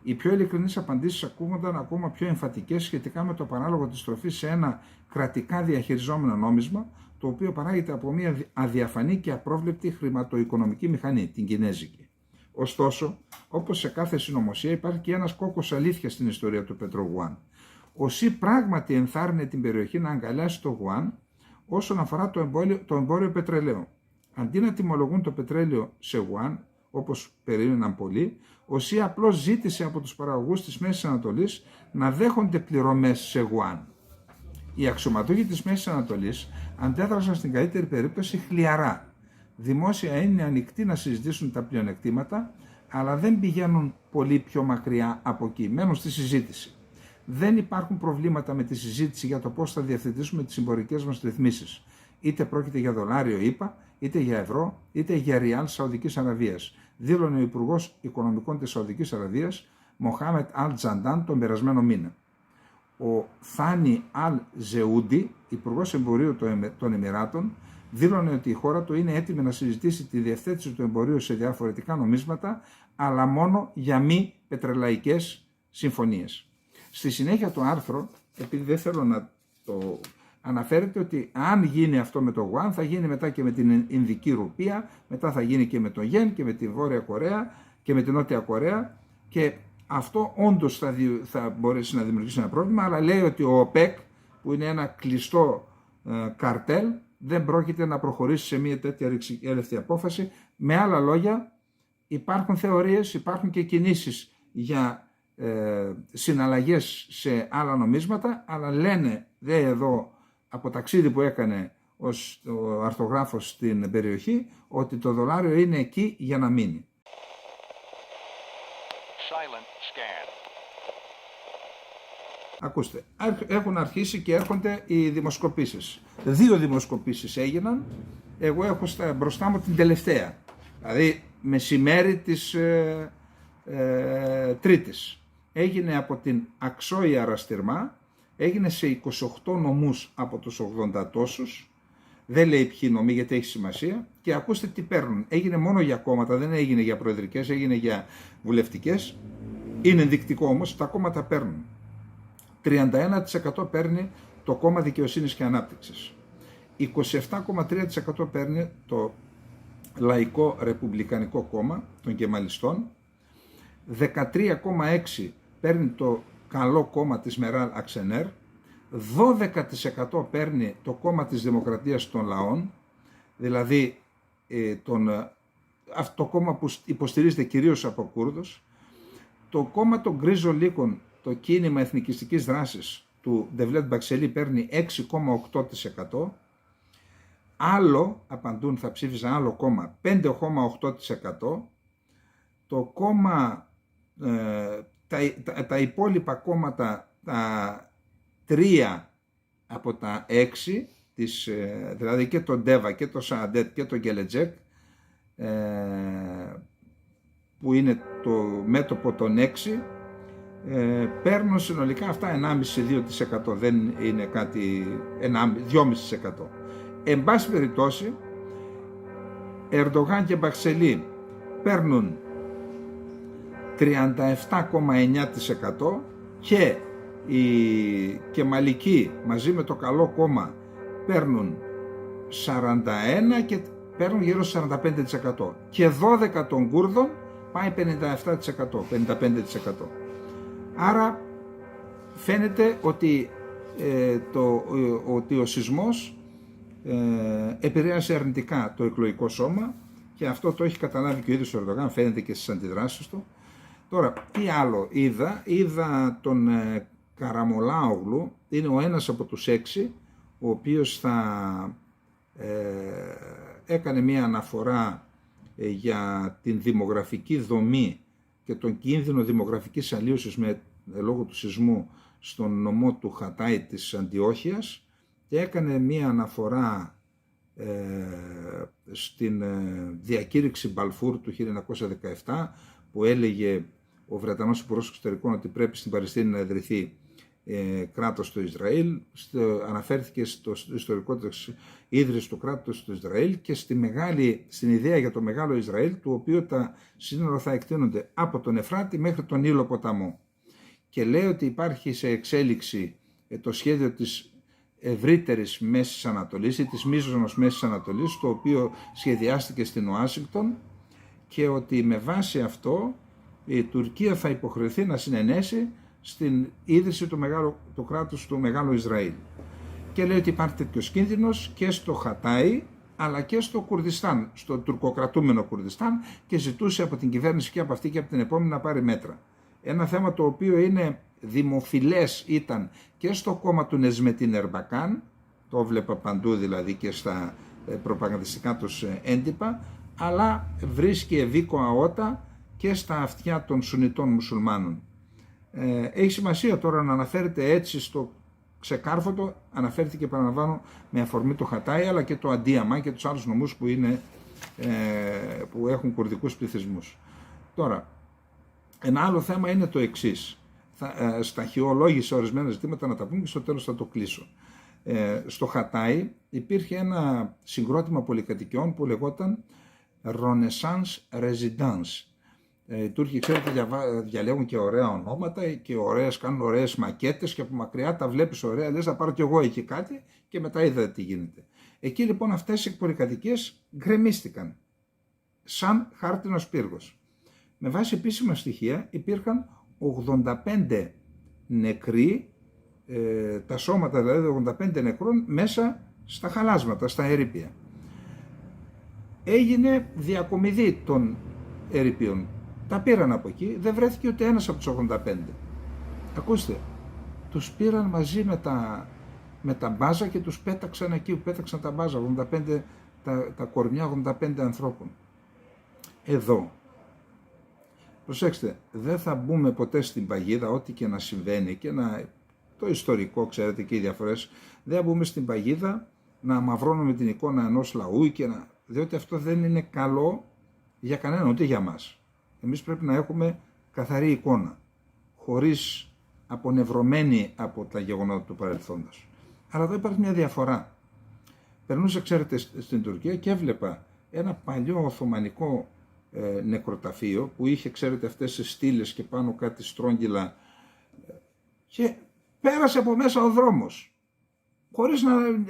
Οι πιο ειλικρινείς απαντήσεις ακούγονταν ακόμα πιο εμφατικές σχετικά με το παράλογο της στροφής σε ένα κρατικά διαχειριζόμενο νόμισμα, το οποίο παράγεται από μια αδιαφανή και απρόβλεπτη χρηματοοικονομική μηχανή, την κινέζικη. Ωστόσο, όπως σε κάθε συνωμοσία, υπάρχει και ένας κόκκος αλήθειας στην ιστορία του πετρογουάν. Ο ΣΥ πράγματι ενθάρρυνε την περιοχή να αγκαλιάσει το γουάν όσον αφορά το εμπόριο πετρελαίου. Αντί να τιμολογούν το πετρέλαιο σε γουάν, όπως περίμεναν πολλοί, ο ΣΥ απλώς ζήτησε από τους παραγωγούς της Μέσης Ανατολής να δέχονται πληρωμές σε γουάν. Οι αξιωματούχοι της Μέσης Ανατολής αντέδρασαν στην καλύτερη περίπτωση χλιαρά. Δημόσια είναι ανοιχτοί να συζητήσουν τα πλεονεκτήματα, αλλά δεν πηγαίνουν πολύ πιο μακριά από εκεί, μένουν στη συζήτηση. Δεν υπάρχουν προβλήματα με τη συζήτηση για το πώς θα διευθετήσουμε τις εμπορικές μας ρυθμίσεις. Είτε πρόκειται για δολάριο ΗΠΑ, είτε για ευρώ, είτε για ριάλ Σαουδικής Αραβίας, δήλωνε ο Υπουργός Οικονομικών της Σαουδικής Αραβίας, Μοχάμετ Αλ Τζαντάν, τον περασμένο μήνα. Ο Θάνι Αλ Ζεούντι, Υπουργός Εμπορίου των Εμιράτων, δήλωνε ότι η χώρα του είναι έτοιμη να συζητήσει τη διευθέτηση του εμπορίου σε διαφορετικά νομίσματα, αλλά μόνο για μη πετρελαϊκές συμφωνίες. Στη συνέχεια του άρθρου, επειδή δεν θέλω να το αναφέρεται, ότι αν γίνει αυτό με το γουάν, θα γίνει μετά και με την Ινδική Ρουπία, μετά θα γίνει και με το Γεν και με τη Βόρεια Κορέα και με την Νότια Κορέα, και αυτό όντως θα μπορέσει να δημιουργήσει ένα πρόβλημα, αλλά λέει ότι ο ΟΠΕΚ, που είναι ένα κλειστό καρτέλ, δεν πρόκειται να προχωρήσει σε μια τέτοια ρηξικέλευτη απόφαση. Με άλλα λόγια, υπάρχουν θεωρίες, υπάρχουν και κινήσεις για συναλλαγές σε άλλα νομίσματα, αλλά λένε εδώ από ταξίδι που έκανε ως ο αρθογράφος στην περιοχή, ότι το δολάριο είναι εκεί για να μείνει. Ακούστε, έχουν αρχίσει και έρχονται οι δημοσκοπήσεις. 2 δημοσκοπήσεις έγιναν, εγώ έχω μπροστά μου την τελευταία, δηλαδή μεσημέρι της Τρίτης. Έγινε από την Αξόη Αραστηρμά, έγινε σε 28 νομούς από τους 80 τόσους, δεν λέει ποιοι νομοί γιατί έχει σημασία, και ακούστε τι παίρνουν. Έγινε μόνο για κόμματα, δεν έγινε για προεδρικές, έγινε για βουλευτικές. Είναι ενδεικτικό όμως, τα κόμματα παίρνουν. 31% παίρνει το κόμμα Δικαιοσύνης και Ανάπτυξης. 27,3% παίρνει το Λαϊκό Ρεπουμπλικανικό Κόμμα των Κεμαλιστών. 13,6% παίρνει το Καλό Κόμμα της Μεράλ Αξενέρ. 12% παίρνει το Κόμμα της Δημοκρατίας των Λαών, δηλαδή αυτό το κόμμα που υποστηρίζεται κυρίως από Κούρδους. Το κόμμα των Γκρίζων Λύκων, το Κίνημα Εθνικιστικής Δράσης του Ντεβλέτ Μπαξελή, παίρνει 6,8%. Άλλο, απαντούν, θα ψήφιζαν άλλο κόμμα, 5,8%. Το κόμμα, τα υπόλοιπα κόμματα, τα 3 από τα 6, δηλαδή και το Ντέβα και το Σαντέτ και το Γκελετζέκ, που είναι το μέτωπο των 6, παίρνουν συνολικά αυτά 1,5-2%, δεν είναι κάτι 2,5%. Εν πάση περιπτώσει, Ερντογάν και Μπαξελή παίρνουν 37,9% και οι Κεμαλικοί μαζί με το Καλό Κόμμα παίρνουν 41% και παίρνουν γύρω στο 45%. Και 12 των Κούρδων πάει 57%, 55%. Άρα φαίνεται ότι, ότι ο σεισμός επηρέασε αρνητικά το εκλογικό σώμα και αυτό το έχει καταλάβει και ο ίδιος ο Ερντογάν, φαίνεται και στις αντιδράσεις του. Τώρα, τι άλλο είδα τον Καραμολάογλου, είναι ο ένας από τους 6, ο οποίος θα έκανε μία αναφορά για την δημογραφική δομή και τον κίνδυνο δημογραφικής αλλίωσης λόγω του σεισμού στον νομό του Χατάι της Αντιόχειας και έκανε μία αναφορά στην διακήρυξη Μπαλφούρ του 1917 που έλεγε ο Βρετανός Υπουργός Εξωτερικών ότι πρέπει στην Παλαιστίνη να ιδρυθεί κράτος του Ισραήλ. Αναφέρθηκε στο ιστορικό της ίδρυση του κράτους του Ισραήλ και στην ιδέα για το μεγάλο Ισραήλ, του οποίου τα σύνορα θα εκτείνονται από τον Εφράτη μέχρι τον Νείλο ποταμό. Και λέει ότι υπάρχει σε εξέλιξη το σχέδιο της ευρύτερης Μέσης Ανατολής ή της μείζωνος Μέσης Ανατολής, το οποίο σχεδιάστηκε στην Ουάσιγκτον, και ότι με βάση αυτό η Τουρκία θα υποχρεωθεί να συνενέσει στην ίδρυση του κράτους του Μεγάλου Ισραήλ. Και λέει ότι υπάρχει τέτοιος κίνδυνος και στο Χατάι αλλά και στο Κουρδιστάν, στο τουρκοκρατούμενο Κουρδιστάν, και ζητούσε από την κυβέρνηση και από αυτή και από την επόμενη να πάρει μέτρα. Ένα θέμα το οποίο είναι δημοφιλές ήταν και στο κόμμα του Νεσμετίν Ερμπακάν, το βλέπα παντού δηλαδή και στα προπαγανδιστικά τους έντυπα, αλλά βρίσκει ευήκοα ότα και στα αυτιά των Σουνιτών μουσουλμάνων. Έχει σημασία τώρα να αναφέρεται έτσι στο ξεκάρφωτο, αναφέρθηκε, επαναλαμβάνω, με αφορμή το Χατάι αλλά και το Αντίαμα και τους άλλους νομούς που έχουν κουρδικούς πληθυσμούς. Τώρα, ένα άλλο θέμα είναι το εξής. Σταχυολόγησα ορισμένα ζητήματα να τα πούμε και στο τέλος θα το κλείσω. Στο Χατάι υπήρχε ένα συγκρότημα πολυκατοικιών που λεγόταν Renaissance Residence. Οι Τούρκοι, ξέρετε, διαλέγουν και ωραία ονόματα και κάνουν ωραίες μακέτες και από μακριά τα βλέπεις ωραία, λες να πάρω κι εγώ εκεί κάτι, και μετά είδατε τι γίνεται. Εκεί λοιπόν αυτές οι πολυκατοικίες γκρεμίστηκαν σαν χάρτινος πύργος. Με βάση επίσημα στοιχεία υπήρχαν 85 νεκροί, τα σώματα δηλαδή 85 νεκρών μέσα στα χαλάσματα, στα ερείπια. Έγινε διακομιδή των ερείπιων. Τα πήραν από εκεί, δεν βρέθηκε ούτε ένας από τους 85. Ακούστε, τους πήραν μαζί με τα μπάζα και τους πέταξαν εκεί που πέταξαν τα μπάζα, 85, τα κορμιά 85 ανθρώπων. Εδώ, προσέξτε, δεν θα μπούμε ποτέ στην παγίδα, ό,τι και να συμβαίνει και το ιστορικό, ξέρετε, και οι διαφορές, δεν θα μπούμε στην παγίδα να μαυρώνουμε την εικόνα ενός λαού διότι αυτό δεν είναι καλό για κανέναν, ούτε για μας. Εμείς πρέπει να έχουμε καθαρή εικόνα, χωρίς απονευρωμένη από τα γεγονότα του παρελθόντος. Αλλά εδώ υπάρχει μια διαφορά. Περνούσα, ξέρετε, στην Τουρκία και έβλεπα ένα παλιό οθωμανικό νεκροταφείο που είχε, ξέρετε, αυτές τις στήλες και πάνω κάτι στρόγγυλα, και πέρασε από μέσα ο δρόμος, χωρίς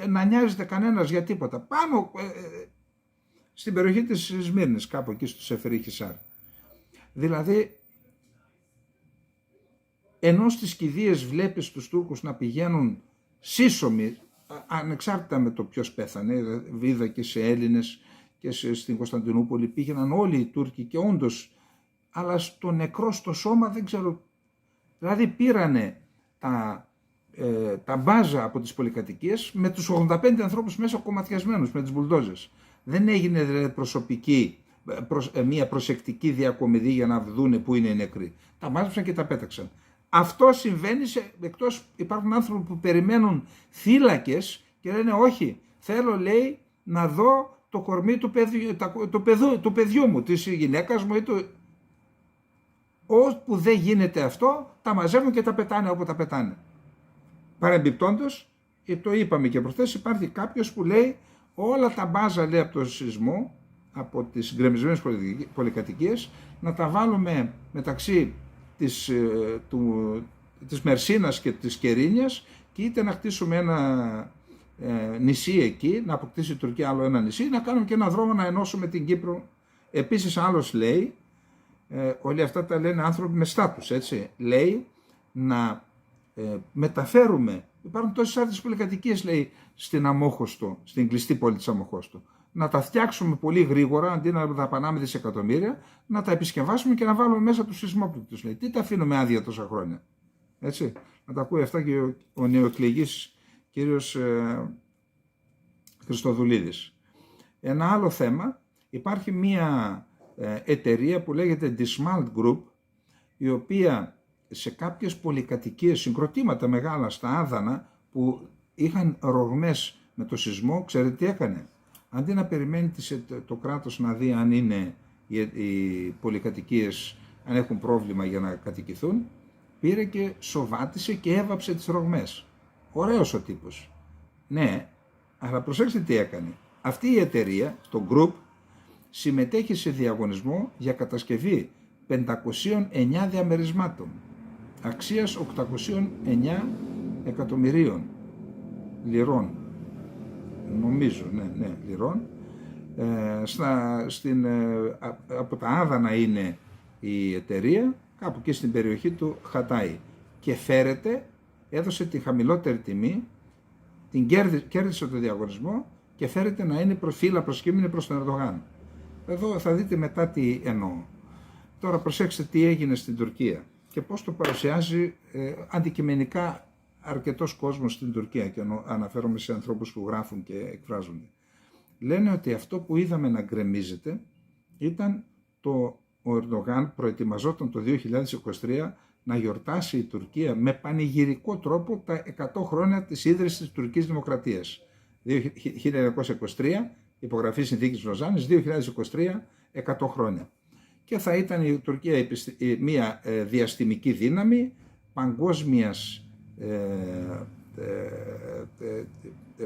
να νοιάζεται κανένας για τίποτα. Πάνω στην περιοχή της Σμύρνης, κάπου εκεί στο Σεφερί Χισάρ. Δηλαδή, ενώ στις κηδείες βλέπεις τους Τούρκους να πηγαίνουν σύσσωμοι, ανεξάρτητα με το ποιος πέθανε, είδα και σε Έλληνες και στην Κωνσταντινούπολη πήγαιναν όλοι οι Τούρκοι και όντως, αλλά στο νεκρό στο σώμα δεν ξέρω. Δηλαδή πήρανε τα μπάζα από τις πολυκατοικίες με τους 85 ανθρώπους μέσα κομματιασμένους με τις μπουλντόζες. Δεν έγινε δηλαδή μια προσεκτική διακομιδή για να δούνε πού είναι οι νεκροί. Τα μάζεψαν και τα πέταξαν. Αυτό συμβαίνει, εκτός υπάρχουν άνθρωποι που περιμένουν θύλακες και λένε όχι, θέλω, λέει, να δω το κορμί του παιδιού μου, της γυναίκας μου ή του... Όπου δεν γίνεται αυτό, τα μαζεύουν και τα πετάνε όπου τα πετάνε. Παρεμπιπτόντως, το είπαμε και προχθές, υπάρχει κάποιος που λέει όλα τα μπάζα, λέει, από το σεισμό, από τις γκρεμισμένες πολυκατοικίες, να τα βάλουμε μεταξύ της Μερσίνας και της Κερίνιας και είτε να χτίσουμε ένα νησί εκεί, να αποκτήσει η Τουρκία άλλο ένα νησί, να κάνουμε και ένα δρόμο να ενώσουμε την Κύπρο. Επίσης άλλος λέει, όλοι αυτά τα λένε άνθρωποι με στάτους, έτσι, λέει να μεταφέρουμε, υπάρχουν τόσες άλλες πολυκατοικίες, λέει, στην Αμόχωστο, στην κλειστή πόλη της Αμόχωστο, να τα φτιάξουμε πολύ γρήγορα, αντί να δαπανάμε δισεκατομμύρια, να τα επισκευάσουμε και να βάλουμε μέσα τους σεισμόπληκτους, λέει. Τι τα αφήνουμε άδεια τόσα χρόνια, έτσι. Να τα ακούει αυτά και ο νεοεκλεγής κύριος Χριστοδουλίδης. Ένα άλλο θέμα, υπάρχει μία εταιρεία που λέγεται Dismalt Group, η οποία σε κάποιες πολυκατοικίες, συγκροτήματα μεγάλα στα Άδανα που είχαν ρογμές με το σεισμό, ξέρετε τι έκανε? Αντί να περιμένει το κράτος να δει αν είναι οι πολυκατοικίες, αν έχουν πρόβλημα για να κατοικηθούν, πήρε και σοβάτισε και έβαψε τις ρογμές. Ωραίος ο τύπος. Ναι, αλλά προσέξτε τι έκανε. Αυτή η εταιρεία, το group, συμμετέχει σε διαγωνισμό για κατασκευή 509 διαμερισμάτων αξίας 809 εκατομμυρίων λιρών. Νομίζω, ναι, λιρών. Από τα Άδανα είναι η εταιρεία, κάπου και στην περιοχή του Χατάι. Και φέρεται, έδωσε τη χαμηλότερη τιμή, κέρδισε το διαγωνισμό και φέρεται να είναι φύλλα προσκύμενη προς τον Ερντογάν. Εδώ θα δείτε μετά τι εννοώ. Τώρα προσέξτε τι έγινε στην Τουρκία και πώς το παρουσιάζει αντικειμενικά αρκετός κόσμος στην Τουρκία, και αναφέρομαι σε ανθρώπους που γράφουν και εκφράζονται. Λένε ότι αυτό που είδαμε να γκρεμίζεται ήταν ο Ερντογάν προετοιμαζόταν το 2023 να γιορτάσει η Τουρκία με πανηγυρικό τρόπο τα 100 χρόνια της ίδρυσης της τουρκικής δημοκρατίας. 1923, υπογραφή συνθήκης Λοζάνης, 2023, 100 χρόνια. Και θα ήταν η Τουρκία μια διαστημική δύναμη,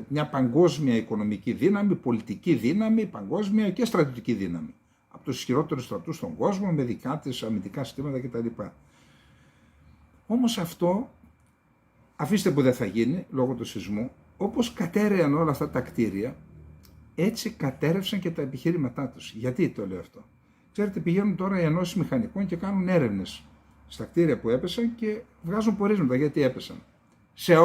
μια παγκόσμια οικονομική δύναμη, πολιτική δύναμη, παγκόσμια και στρατιωτική δύναμη. Από τους ισχυρότερους στρατούς στον κόσμο, με δικά της αμυντικά συστήματα κτλ. Όμως αυτό, αφήστε που δεν θα γίνει λόγω του σεισμού, όπως κατέρεαν όλα αυτά τα κτίρια, έτσι κατέρευσαν και τα επιχείρηματά τους. Γιατί το λέω αυτό? Ξέρετε, πηγαίνουν τώρα οι ενώσεις μηχανικών και κάνουν έρευνες στα κτίρια που έπεσαν και βγάζουν πορίσματα γιατί έπεσαν. Σε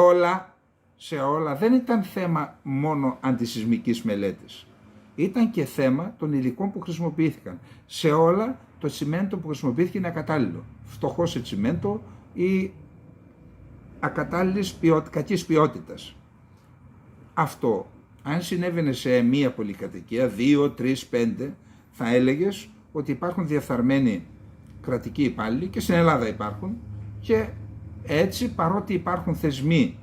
όλα δεν ήταν θέμα μόνο αντισεισμικής μελέτης. Ήταν και θέμα των υλικών που χρησιμοποιήθηκαν. Σε όλα το τσιμέντο που χρησιμοποιήθηκε είναι ακατάλληλο. Φτωχό σε τσιμέντο ή ακατάλληλης κακής ποιότητας. Αυτό, αν συνέβαινε σε μία πολυκατοικία, 2, 3, 5, θα έλεγες ότι υπάρχουν διεφθαρμένοι κρατικοί υπάλληλοι, και στην Ελλάδα υπάρχουν, και έτσι παρότι υπάρχουν θεσμοί,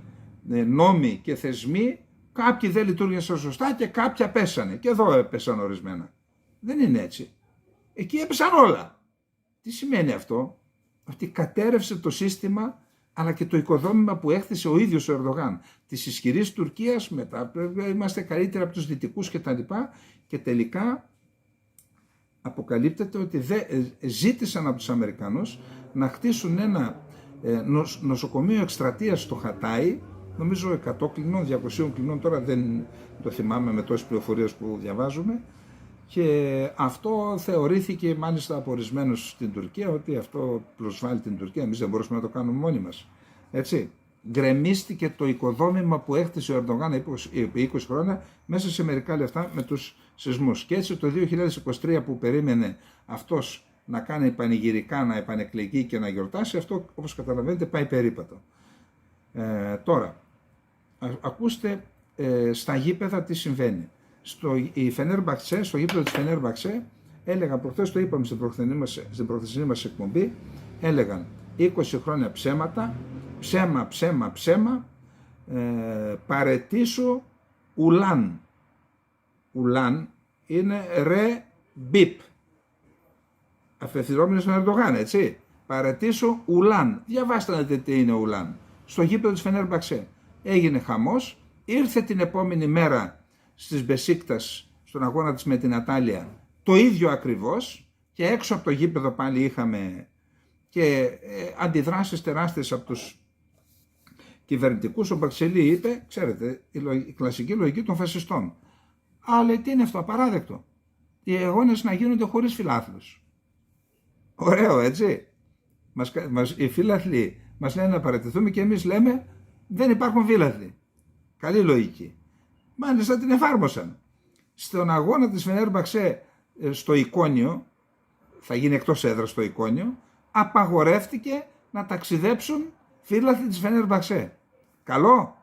νόμοι και θεσμοί, κάποιοι δεν λειτουργήσαν σωστά και κάποια πέσανε. Και εδώ έπεσαν ορισμένα. Δεν είναι έτσι. Εκεί έπεσαν όλα. Τι σημαίνει αυτό? Ότι κατέρευσε το σύστημα, αλλά και το οικοδόμημα που έχθισε ο ίδιος ο Ερντογάν. Της ισχυρής Τουρκίας, μετά είμαστε καλύτεροι από τους δυτικούς κτλ. Και τελικά αποκαλύπτεται ότι ζήτησαν από τους Αμερικανούς να χτίσουν ένα νοσοκομείο εκστρατείας στο Χατάι, νομίζω 100 κλινών, 200 κλινών, τώρα δεν το θυμάμαι με τόσες πληροφορίες που διαβάζουμε, και αυτό θεωρήθηκε μάλιστα από ορισμένους στην Τουρκία ότι αυτό προσβάλλει την Τουρκία, εμείς δεν μπορούσαμε να το κάνουμε μόνοι μας. Έτσι, γκρεμίστηκε το οικοδόμημα που έχτισε ο Ερντογάν επί 20 χρόνια μέσα σε μερικά λεφτά με τους σεισμούς. Και έτσι το 2023 που περίμενε αυτός να κάνει πανηγυρικά, να επανεκλεγεί και να γιορτάσει, αυτό όπως καταλαβαίνετε πάει περίπατο. Τώρα, ακούστε στα γήπεδα τι συμβαίνει. Στο γήπεδο της Φενέρμπαξε, έλεγαν προχθές, το είπαμε στην προχθεσινή μας εκπομπή, έλεγαν 20 χρόνια ψέματα, ψέμα, παρετήσου ουλάν. Ουλάν είναι ρε μπιπ. Αφευθυνόμενοι στον Ερντογάν, έτσι. Παρετήσου ουλάν. Διαβάστε τι είναι ουλάν. Στο γήπεδο της Φενέρμπαξε έγινε χαμός, ήρθε την επόμενη μέρα στις Μπεσίκτας, στον αγώνα της με την Ατάλια, το ίδιο ακριβώς, και έξω από το γήπεδο πάλι είχαμε και αντιδράσεις τεράστιες από τους κυβερνητικούς. Ο Μπαξελή είπε, ξέρετε, η κλασική λογική των φασιστών. Αλλά τι είναι αυτό, απαράδεκτο. Οι αγώνες να γίνονται χωρίς φιλάθλους. Ωραίο, έτσι. Οι φίλαθλοι μας λένε να παραιτηθούμε και εμείς λέμε δεν υπάρχουν φίλαθλοι. Καλή λογική. Μάλιστα την εφάρμοσαν. Στον αγώνα της Φενέρμπαξε στο Εικόνιο, θα γίνει εκτός έδρας στο Εικόνιο, απαγορεύτηκε να ταξιδέψουν φίλαθλοι της Φενέρμπαξε. Καλό.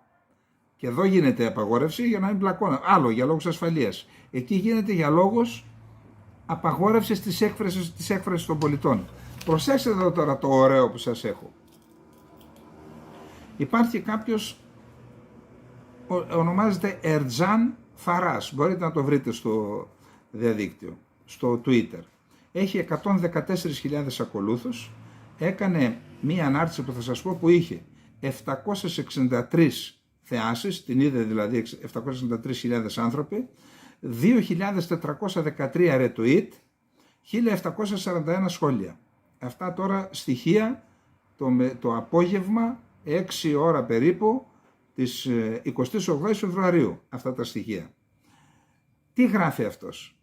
Και εδώ γίνεται απαγόρευση για να μην πλακώνουν. Άλλο για λόγους ασφαλείας. Εκεί γίνεται για λόγους απαγόρευσης της έκφρασης των πολιτών. Προσέξτε εδώ τώρα το ωραίο που σας έχω. Υπάρχει κάποιος, ονομάζεται Ερτζάν Φαράς. Μπορείτε να το βρείτε στο διαδίκτυο, στο Twitter. Έχει 114.000 ακολούθους. Έκανε μία ανάρτηση που θα σας πω που είχε 763 θεάσεις, την είδε δηλαδή 763.000 άνθρωποι, 2.413 retweet, 1.741 σχόλια. Αυτά τώρα στοιχεία το απόγευμα 6 ώρα περίπου της 28 Φεβρουαρίου, αυτά τα στοιχεία. Τι γράφει αυτός?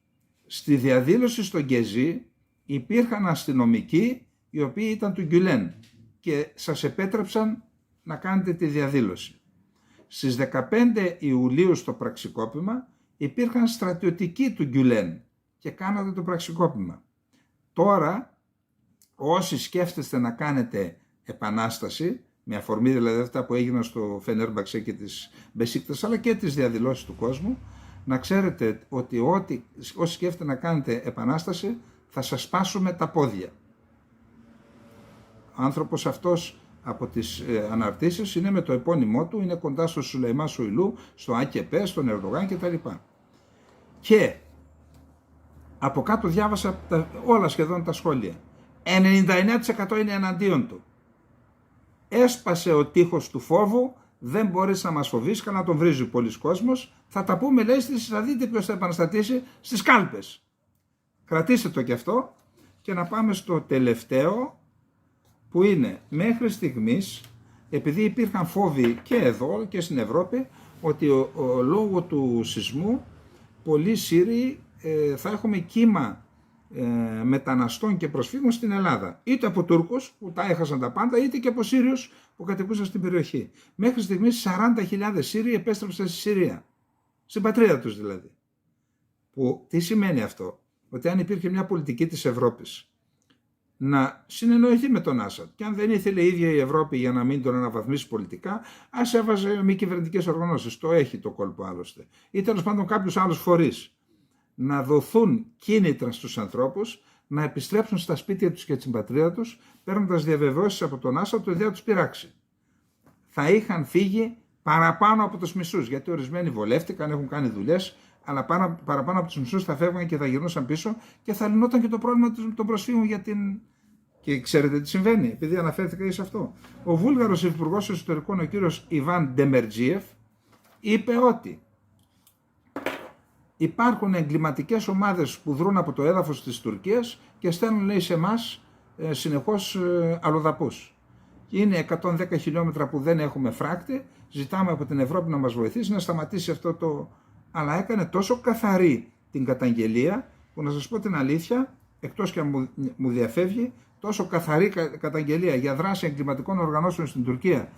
Στη διαδήλωση στο Γκεζί υπήρχαν αστυνομικοί οι οποίοι ήταν του Γκιουλέν και σας επέτρεψαν να κάνετε τη διαδήλωση. Στις 15 Ιουλίου στο πραξικόπημα υπήρχαν στρατιωτικοί του Γκιουλέν και κάνατε το πραξικόπημα. Τώρα όσοι σκέφτεστε να κάνετε επανάσταση, με αφορμή δηλαδή αυτά που έγιναν στο Φενέρμπαξε και τις Μπεσίκτας αλλά και τις διαδηλώσεις του κόσμου, να ξέρετε ότι όσοι σκέφτεστε να κάνετε επανάσταση θα σας σπάσουμε τα πόδια. Ο άνθρωπος αυτός από τις αναρτήσεις είναι με το επώνυμό του, είναι κοντά στο Σουλεϊμά Σοϊλού, στο ΑΚΕΠ, στον Ερντογάν κτλ. Και από κάτω διάβασα όλα σχεδόν τα σχόλια. 99% είναι εναντίον του. Έσπασε ο τείχος του φόβου, δεν μπορείς να μας φοβήσεις, να τον βρίζει πολλοί κόσμος. Θα τα πούμε, λέει, θα δείτε ποιος θα επαναστατήσει στις κάλπες. Κρατήστε το και αυτό και να πάμε στο τελευταίο που είναι μέχρι στιγμής, επειδή υπήρχαν φόβοι και εδώ και στην Ευρώπη ότι λόγω του σεισμού πολλοί Σύριοι θα έχουμε κύμα μεταναστών και προσφύγων στην Ελλάδα, είτε από Τούρκους που τα έχασαν τα πάντα, είτε και από Σύριους που κατοικούσαν στην περιοχή. Μέχρι στιγμής 40.000 Σύριοι επέστρεψαν στη Συρία, στην πατρίδα τους δηλαδή. Που τι σημαίνει αυτό? Ότι αν υπήρχε μια πολιτική της Ευρώπης να συνεννοηθεί με τον Άσαντ, και αν δεν ήθελε η ίδια η Ευρώπη για να μην τον αναβαθμίσει πολιτικά, ας έβαζε μη κυβερνητικές οργανώσεις. Το έχει το κόλπο άλλωστε. Ή τέλος πάντων κάποιους άλλους φορείς. Να δοθούν κίνητρα στους ανθρώπους να επιστρέψουν στα σπίτια τους και στην πατρίδα τους, παίρνοντας διαβεβαιώσεις από τον Άσαντ ότι δεν θα τους πειράξει. Θα είχαν φύγει παραπάνω από τους μισούς, γιατί ορισμένοι βολεύτηκαν, έχουν κάνει δουλειές, αλλά παραπάνω από τους μισούς θα φεύγαν και θα γυρνούσαν πίσω και θα λυνόταν και το πρόβλημα των προσφύγων για την... Και ξέρετε τι συμβαίνει, επειδή αναφέρθηκα σε αυτό. Ο Βούλγαρος Υπουργός Εσωτερικών, ο κύριος Ιβάν Ντεμερτζίεφ, είπε ότι υπάρχουν εγκληματικές ομάδες που δρούν από το έδαφος της Τουρκίας και στέλνουν, λέει, σε εμάς συνεχώς αλλοδαπούς. Είναι 110 χιλιόμετρα που δεν έχουμε φράκτη, ζητάμε από την Ευρώπη να μας βοηθήσει να σταματήσει αυτό το... Αλλά έκανε τόσο καθαρή την καταγγελία, που να σας πω την αλήθεια, εκτός και αν μου διαφεύγει, τόσο καθαρή καταγγελία για δράση εγκληματικών οργανώσεων στην Τουρκία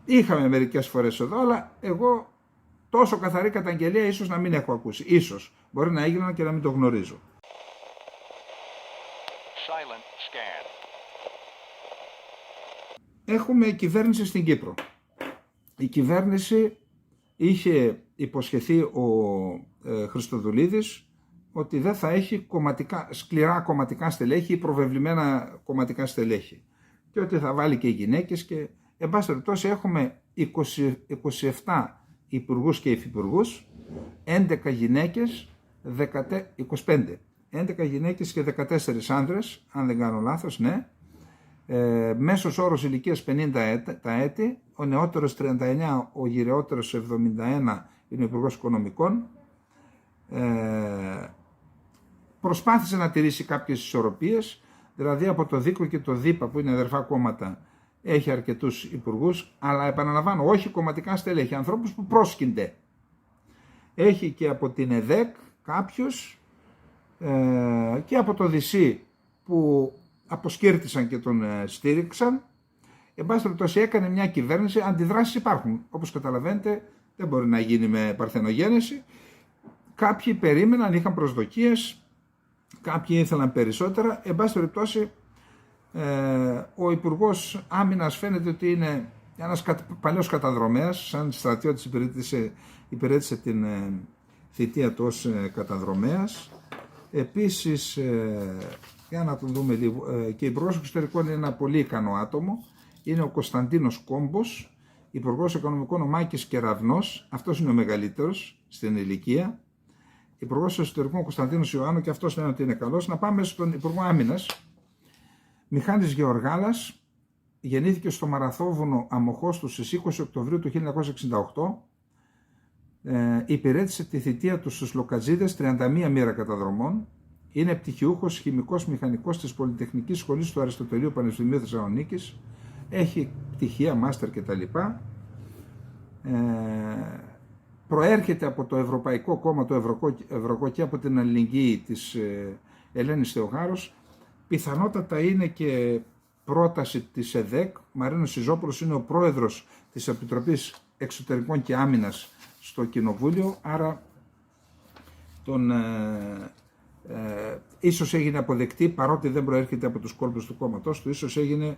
είχαμε μερικές φορές εδώ, αλλά εγώ τόσο καθαρή καταγγελία ίσως να μην έχω ακούσει. Ίσως. Μπορεί να έγιναν και να μην το γνωρίζω. Έχουμε κυβέρνηση στην Κύπρο. Η κυβέρνηση είχε υποσχεθεί ο Χριστοδουλίδης ότι δεν θα έχει σκληρά κομματικά στελέχη ή προβεβλημένα κομματικά στελέχη. Και ότι θα βάλει και γυναίκες και εν πάση περιπτώσει έχουμε 27 υπουργούς και υφυπουργούς, 11 γυναίκες, 25. 11 γυναίκες και 14 άνδρες, αν δεν κάνω λάθος, ναι. Μέσος όρος ηλικίας 50 έτη, ο νεότερος 39, ο γυραιότερος 71 είναι ο υπουργός οικονομικών. προσπάθησε να τηρήσει κάποιες ισορροπίες, δηλαδή από το ΔΥΚΟ και το ΔΥΠΑ που είναι αδερφά κόμματα έχει αρκετούς υπουργούς, αλλά επαναλαμβάνω όχι κομματικά στελέχη, ανθρώπους που πρόσκυνται. Έχει και από την ΕΔΕΚ κάποιους και από το ΔΥΣΥ που αποσκύρτησαν και τον στήριξαν. Εν πάση περιπτώσει έκανε μια κυβέρνηση, αντιδράσεις υπάρχουν. Όπως καταλαβαίνετε δεν μπορεί να γίνει με παρθενογένεση. Κάποιοι περίμεναν, είχαν προσδοκίες, κάποιοι ήθελαν περισσότερα. Εν πάση περιπτώσει ο Υπουργός Άμυνας φαίνεται ότι είναι ένας παλιός καταδρομέας, σαν στρατιώτης υπηρέτησε την θητεία του ως καταδρομέας. Επίσης, για να τον δούμε λίγο, και Υπουργός Εξωτερικών είναι ένα πολύ ικανό άτομο, είναι ο Κωνσταντίνος Κόμπος. Υπουργός Οικονομικών ο Μάκης Κεραυνός, αυτός είναι ο μεγαλύτερος στην ηλικία. Υπουργός Εσωτερικών ο Κωνσταντίνος Ιωάννου, και αυτός λένε ότι είναι καλός. Να πάμε στον Υπουργό Άμυνας. Μιχάλης Γεωργάλας γεννήθηκε στο Μαραθόβουνο Αμοχώστου στις 20 Οκτωβρίου του 1968. Υπηρέτησε τη θητεία του στους Λοκατζίδες 31 μοίρα καταδρομών. Είναι πτυχιούχος χημικός μηχανικός της Πολυτεχνικής Σχολής του Αριστοτελείου Πανεπιστημίου Θεσσαλονίκης. Έχει πτυχία, μάστερ κτλ. Προέρχεται από το Ευρωπαϊκό Κόμμα, το Ευρωκό, και από την αλληλεγγύη της Ελένης Θεοχάρους. Πιθανότατα είναι και πρόταση της ΕΔΕΚ. Μαρίνος Σιζόπουλος είναι ο πρόεδρος της Επιτροπής Εξωτερικών και Άμυνας στο Κοινοβούλιο, άρα ίσως έγινε αποδεκτή, παρότι δεν προέρχεται από τους κόλπους του κόμματος του, ίσως έγινε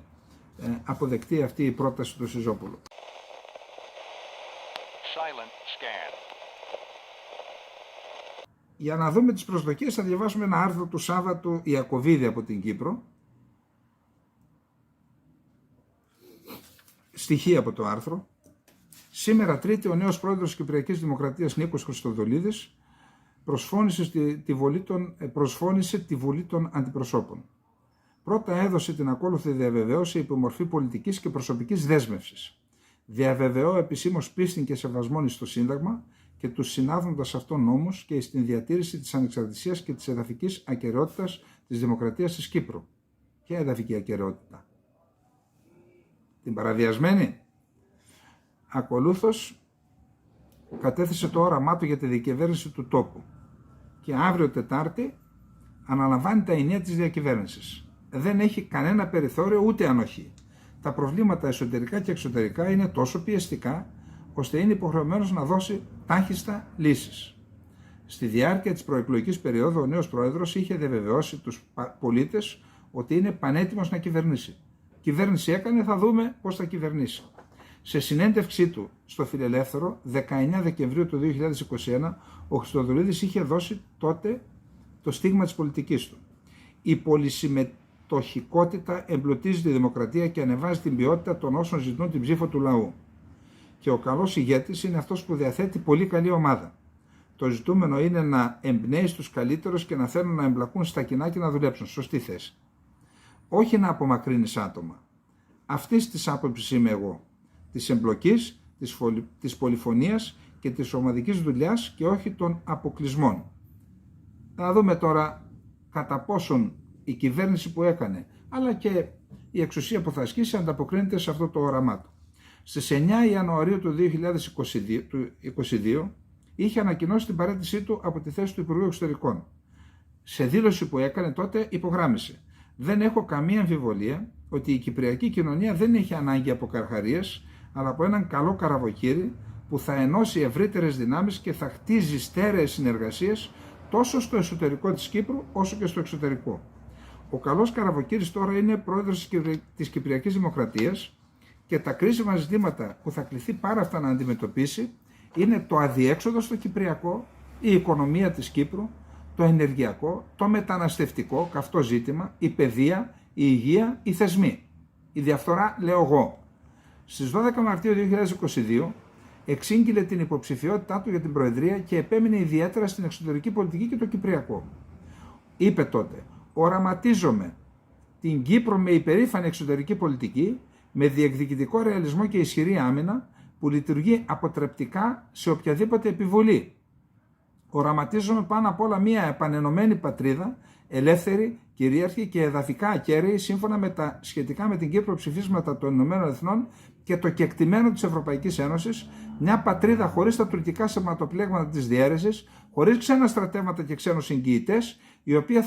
αποδεκτή αυτή η πρόταση του Σιζόπουλου. Για να δούμε τις προσδοκίες θα διαβάσουμε ένα άρθρο του Σάββατου Ιακωβίδη από την Κύπρο. Στοιχεία από το άρθρο. Σήμερα Τρίτη ο νέος πρόεδρος της Κυπριακής Δημοκρατίας Νίκος Χριστοδουλίδης προσφώνησε τη Βουλή των Αντιπροσώπων. Πρώτα έδωσε την ακόλουθη διαβεβαίωση υπό μορφή πολιτικής και προσωπικής δέσμευσης. Διαβεβαιώ επισήμως πίστη και σεβασμόν στο Σύνταγμα και τους συνάδοντας αυτών νόμους και στην διατήρηση της ανεξαρτησίας και της εδαφικής ακεραιότητας της Δημοκρατίας της Κύπρου. Ποια εδαφική ακεραιότητα? Την παραβιασμένη? Ακολούθως κατέθεσε το όραμά του για τη διακυβέρνηση του τόπου και αύριο Τετάρτη αναλαμβάνει τα ενία της διακυβέρνησης. Δεν έχει κανένα περιθώριο ούτε ανοχή. Τα προβλήματα εσωτερικά και εξωτερικά είναι τόσο πιεστικά ώστε είναι υποχρεωμένος να δώσει τάχιστα λύσεις. Στη διάρκεια της προεκλογικής περίοδου ο νέος πρόεδρος είχε διαβεβαιώσει τους πολίτες ότι είναι πανέτοιμος να κυβερνήσει. Κυβέρνηση έκανε, θα δούμε πώς θα κυβερνήσει. Σε συνέντευξή του στο Φιλελεύθερο 19 Δεκεμβρίου του 2021 ο Χριστοδουλίδης είχε δώσει τότε το στίγμα της πολιτικής του. Η πολυσυμμετοχικότητα εμπλουτίζει τη δημοκρατία και ανεβάζει την ποιότητα των όσων ζητούν την ψήφο του λαού. Και ο καλός ηγέτης είναι αυτός που διαθέτει πολύ καλή ομάδα. Το ζητούμενο είναι να εμπνέει τους καλύτερους και να θέλουν να εμπλακούν στα κοινά και να δουλέψουν. Σωστή θέση. Όχι να απομακρύνεις άτομα. Αυτής της άποψης είμαι εγώ. Της εμπλοκής, της πολυφωνίας και της ομαδικής δουλειάς και όχι των αποκλεισμών. Θα δούμε τώρα κατά πόσον η κυβέρνηση που έκανε, αλλά και η εξουσία που θα ασκήσει ανταποκρίνεται σε αυτό το όραμά του. Στις 9 Ιανουαρίου του 2022 είχε ανακοινώσει την παραίτησή του από τη θέση του Υπουργού Εξωτερικών. Σε δήλωση που έκανε τότε υπογράμμισε: «Δεν έχω καμία αμφιβολία ότι η κυπριακή κοινωνία δεν έχει ανάγκη από καρχαρίες, αλλά από έναν καλό καραβοκύρι που θα ενώσει ευρύτερες δυνάμεις και θα χτίζει στέρεες συνεργασίες τόσο στο εσωτερικό της Κύπρου όσο και στο εξωτερικό. Ο καλός καραβοκύρης τώρα είναι πρόεδρος της Κυπριακής Δημοκρατίας και τα κρίσιμα ζητήματα που θα κληθεί πάρα αυτά να αντιμετωπίσει είναι το αδιέξοδο στο Κυπριακό, η οικονομία της Κύπρου, το ενεργειακό, το μεταναστευτικό, καυτό ζήτημα, η παιδεία, η υγεία, οι θεσμοί. Η διαφθορά, λέω εγώ». Στις 12 Μαρτίου 2022 εξήγηλε την υποψηφιότητά του για την Προεδρία και επέμεινε ιδιαίτερα στην εξωτερική πολιτική και το Κυπριακό. Είπε τότε: «Οραματίζομαι την Κύπρο με υπερήφανη εξωτερική πολιτική, με διεκδικητικό ρεαλισμό και ισχυρή άμυνα που λειτουργεί αποτρεπτικά σε οποιαδήποτε επιβολή. Οραματίζομαι πάνω απ' όλα μια επανενωμένη πατρίδα, ελεύθερη, κυρίαρχη και εδαφικά ακέραιη, σύμφωνα με τα σχετικά με την Κύπρο ψηφίσματα των Ηνωμένων Εθνών και το κεκτημένο της Ευρωπαϊκής Ένωσης, μια πατρίδα χωρίς τα τουρκικά σωματοπλέγματα της διαίρεσης, χωρίς ξένα στρατεύματα και ξένους εγγυητές, η οποία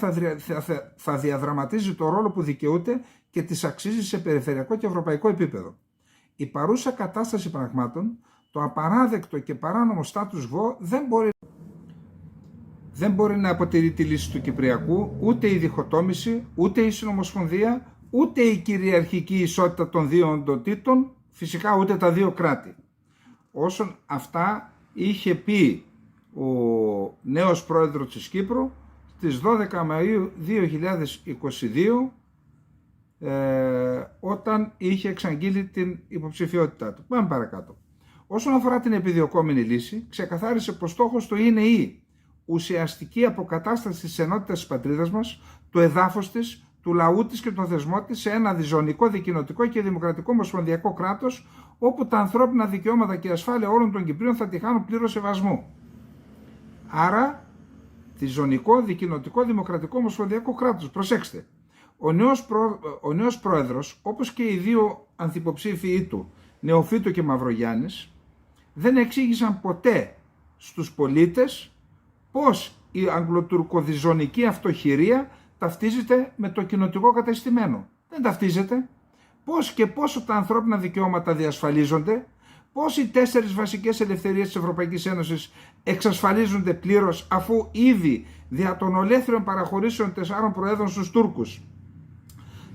θα διαδραματίζει το ρόλο που δικαιούται και της αξίζει σε περιφερειακό και ευρωπαϊκό επίπεδο. Η παρούσα κατάσταση πραγμάτων, το απαράδεκτο και παράνομο status quo δεν μπορεί να αποτελεί τη λύση του Κυπριακού, ούτε η διχοτόμηση, ούτε η συνομοσπονδία, ούτε η κυριαρχική ισότητα των δύο οντοτήτων, φυσικά ούτε τα δύο κράτη. Όσον αυτά είχε πει ο νέος πρόεδρος της Κύπρου στις 12 Μαΐου 2022, όταν είχε εξαγγείλει την υποψηφιότητά του. Πάμε παρακάτω. Όσον αφορά την επιδιωκόμενη λύση, ξεκαθάρισε πως στόχος του είναι η ουσιαστική αποκατάσταση της ενότητας της πατρίδας μας, του εδάφους της, του λαού της και των θεσμών της σε ένα διζωνικό, δικοινοτικό και δημοκρατικό ομοσπονδιακό κράτος, όπου τα ανθρώπινα δικαιώματα και η ασφάλεια όλων των Κυπρίων θα τη χάνουν πλήρως σεβασμού. Άρα, διζωνικό, δικοινοτικό, δημοκρατικό ομοσπονδιακό κράτος. Προσέξτε, ο νέος πρόεδρος, όπως και οι δύο ανθυποψήφοι του, Νεοφύτου και Μαυρογιάννης, δεν εξήγησαν ποτέ στους πολίτες πώς η αγγλοτουρκοδιζωνική αυτοχειρία ταυτίζεται με το κοινοτικό κατεστημένο. Δεν ταυτίζεται. Πώς και πόσο τα ανθρώπινα δικαιώματα διασφαλίζονται, πώς οι 4 βασικές ελευθερίες της Ευρωπαϊκής Ένωσης εξασφαλίζονται πλήρως, αφού ήδη δια των ολέθριων παραχωρήσεων 4 προέδρων στους Τούρκους,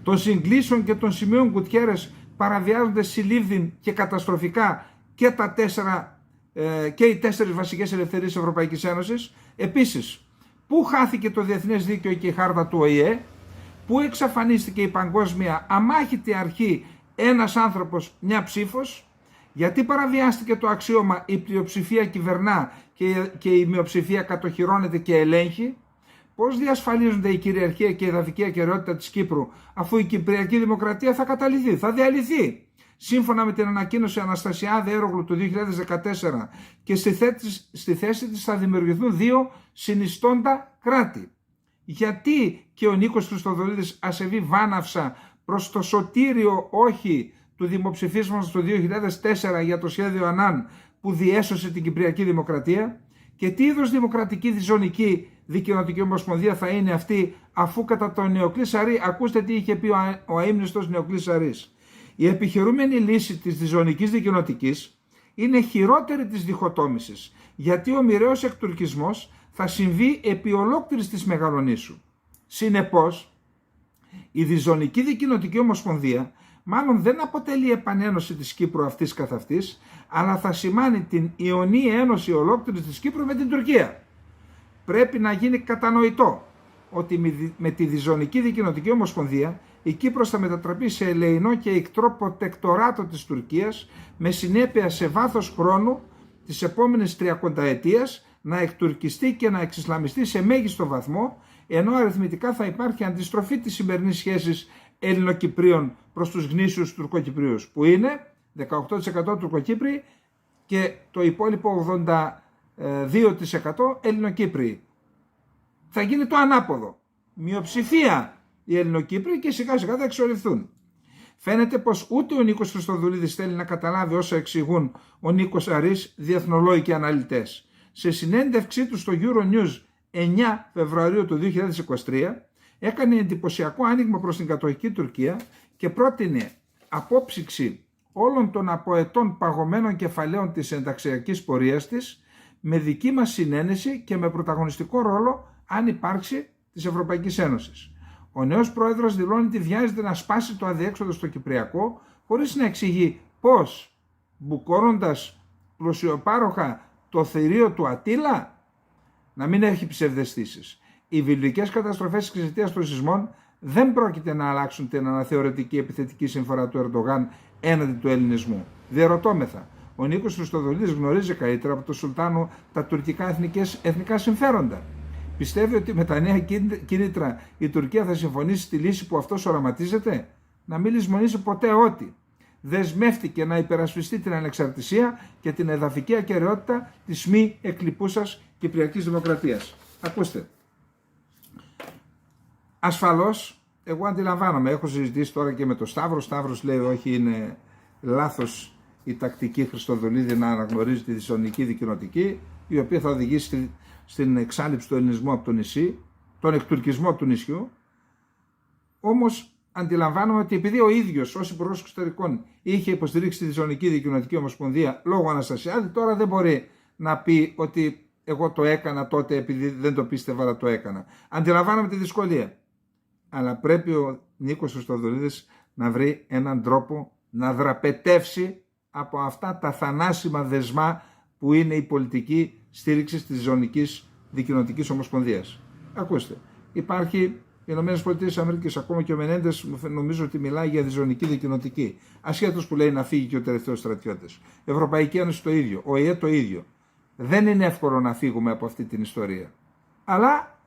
των συγκλήσεων και των σημείων Γκουτιέρες παραβιάζονται συλλήβδιν και καταστροφικά και οι 4 βασικές ελευθερίες της Ευρωπαϊκής Ένωσης. Επίσης, πού χάθηκε το διεθνές δίκαιο και η χάρτα του ΟΗΕ, πού εξαφανίστηκε η παγκόσμια αμάχητη αρχή ένας άνθρωπος, μια ψήφος, γιατί παραβιάστηκε το αξίωμα η πλειοψηφία κυβερνά και η μειοψηφία κατοχυρώνεται και ελέγχει, πώς διασφαλίζονται η κυριαρχία και η εδαφική ακεραιότητα της Κύπρου, αφού η Κυπριακή Δημοκρατία θα καταλυθεί, θα διαλυθεί. Σύμφωνα με την ανακοίνωση Αναστασιάδη Έρογλου του 2014, και στη θέση της θα δημιουργηθούν 2 συνιστώντα κράτη. Γιατί και ο Νίκος Χριστοδουλίδης ασεβεί βάναυσα προς το σωτήριο όχι του δημοψηφίσματος του 2004 για το σχέδιο Ανάν που διέσωσε την Κυπριακή Δημοκρατία, και τι είδος δημοκρατική διζωνική δικοινοτική ομοσπονδία θα είναι αυτή, αφού κατά τον Νεοκλή Σαρή, ακούστε τι είχε πει ο αείμνηστος Νεοκλής Σαρής. Η επιχειρούμενη λύση της διζωνικής δικοινοτικής είναι χειρότερη της διχοτόμησης, γιατί ο μοιραίος εκτουρκισμός θα συμβεί επί ολόκληρης της Μεγαλονήσου. Συνεπώς, η διζωνική δικοινοτική ομοσπονδία μάλλον δεν αποτελεί επανένωση της Κύπρου αυτής καθ' αυτής, αλλά θα σημάνει την ιονή ένωση ολόκληρης της Κύπρου με την Τουρκία. Πρέπει να γίνει κατανοητό ότι με τη διζωνική δικοινοτική ομοσπονδία η Κύπρος θα μετατραπεί σε ελεεινό και ικτρό προτεκτοράτο της Τουρκίας, με συνέπεια σε βάθος χρόνου της επόμενης 30 ετίας να εκτουρκιστεί και να εξισλαμιστεί σε μέγιστο βαθμό, ενώ αριθμητικά θα υπάρχει αντιστροφή της σημερινής σχέσης Ελληνοκυπρίων προς τους γνήσιους Τουρκοκυπρίους, που είναι 18% Τουρκοκύπριοι και το υπόλοιπο 82% Ελληνοκύπριοι. Θα γίνει το ανάποδο. Μειοψηφία οι Ελληνοκύπριοι και σιγά σιγά θα εξορυφθούν. Φαίνεται πως ούτε ο Νίκος Χριστοδουλίδης θέλει να καταλάβει όσα εξηγούν ο Νίκος Σαρής, διεθνολόγοι και αναλυτές. Σε συνέντευξή του στο Euronews 9 Φεβρουαρίου του 2023 έκανε εντυπωσιακό άνοιγμα προς την κατοχική Τουρκία και πρότεινε απόψυξη όλων των αποετών παγωμένων κεφαλαίων της ενταξιακής πορείας της, με δική μας συνένεση και με πρωταγωνιστικό ρόλο αν υπάρξει της Ευρωπαϊκής Ένωσης. Ο νέος πρόεδρος δηλώνει ότι βιάζεται να σπάσει το αδιέξοδο στο Κυπριακό, χωρίς να εξηγεί πώς, μπουκώνοντας πλουσιοπάροχα το θηρίο του Ατήλα. Να μην έχει ψευδαισθήσεις. Οι βιλβικές καταστροφές εξαιτίας των σεισμών δεν πρόκειται να αλλάξουν την αναθεωρητική επιθετική συμφορά του Ερντογάν έναντι του ελληνισμού. Διερωτώμεθα, ο Νίκος Χριστοδουλίδης γνωρίζει καλύτερα από τον Σουλτάνο τα τουρκικά εθνικά συμφέροντα. Πιστεύει ότι με τα νέα κίνητρα η Τουρκία θα συμφωνήσει στη λύση που αυτός οραματίζεται? Να μην λησμονήσει ποτέ ότι δεσμεύτηκε να υπερασπιστεί την ανεξαρτησία και την εδαφική ακεραιότητα της μη εκλειπούσας Κυπριακής Δημοκρατίας. Ακούστε. Ασφαλώς, εγώ αντιλαμβάνομαι, έχω συζητήσει τώρα και με τον Σταύρο. Ο Σταύρος λέει όχι, είναι λάθος η τακτική Χριστοδουλίδη να αναγνωρίζει τη δυσονική δικοινοτική, η οποία θα οδηγήσει στην εξάλληψη του ελληνισμού από το νησί, τον εκτουρκισμό από του νησιού. Όμως αντιλαμβάνομαι ότι επειδή ο ίδιος ως Υπουργός Εξωτερικών είχε υποστηρίξει τη δυσονική δικοινοτική ομοσπονδία λόγω Αναστασιάδη, τώρα δεν μπορεί να πει ότι εγώ το έκανα τότε επειδή δεν το πίστευα, αλλά το έκανα. Αντιλαμβάνομαι τη δυσκολία. Αλλά πρέπει ο Νίκος Χριστοδουλίδης να βρει έναν τρόπο να δραπετεύσει από αυτά τα θανάσιμα δεσμά που είναι η πολιτική στήριξη της ζωνικής δικοινοτικής ομοσπονδίας. Ακούστε, υπάρχει οι ΗΠΑ, ακόμα και ο Μενέντες νομίζω ότι μιλάει για διζωνική δικοινοτική. Ασχέτως που λέει να φύγει και ο τελευταίος στρατιώτης. Ευρωπαϊκή Ένωση το ίδιο, ο ΙΕ το ίδιο. Δεν είναι εύκολο να φύγουμε από αυτή την ιστορία. Αλλά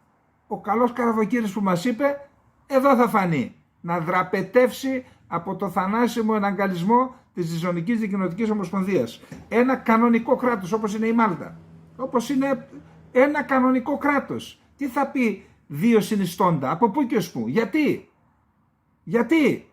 ο καλός Καραβοκύρης που μας είπε, εδώ θα φανεί. Να δραπετεύσει από το θανάσιμο εναγκαλισμό της διζωνικής δικοινοτικής ομοσπονδίας. Ένα κανονικό κράτος όπως είναι η Μάλτα. Όπως είναι ένα κανονικό κράτος. Τι θα πει δύο συνιστώντα, από πού και ως πού, γιατί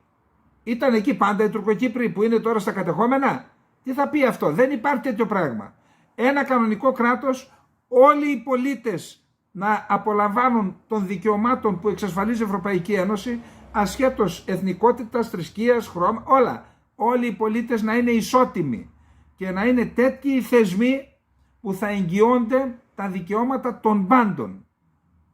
ήταν εκεί πάντα οι Τουρκοκύπροι που είναι τώρα στα κατεχόμενα, τι θα πει αυτό, δεν υπάρχει τέτοιο πράγμα. Ένα κανονικό κράτος, όλοι οι πολίτες να απολαμβάνουν των δικαιωμάτων που εξασφαλίζει η Ευρωπαϊκή Ένωση, ασχέτως εθνικότητας, θρησκείας, χρώμα, όλα. Όλοι οι πολίτες να είναι ισότιμοι και να είναι τέτοιοι οι θεσμοί που θα εγγυώνται τα δικαιώματα των πάντων.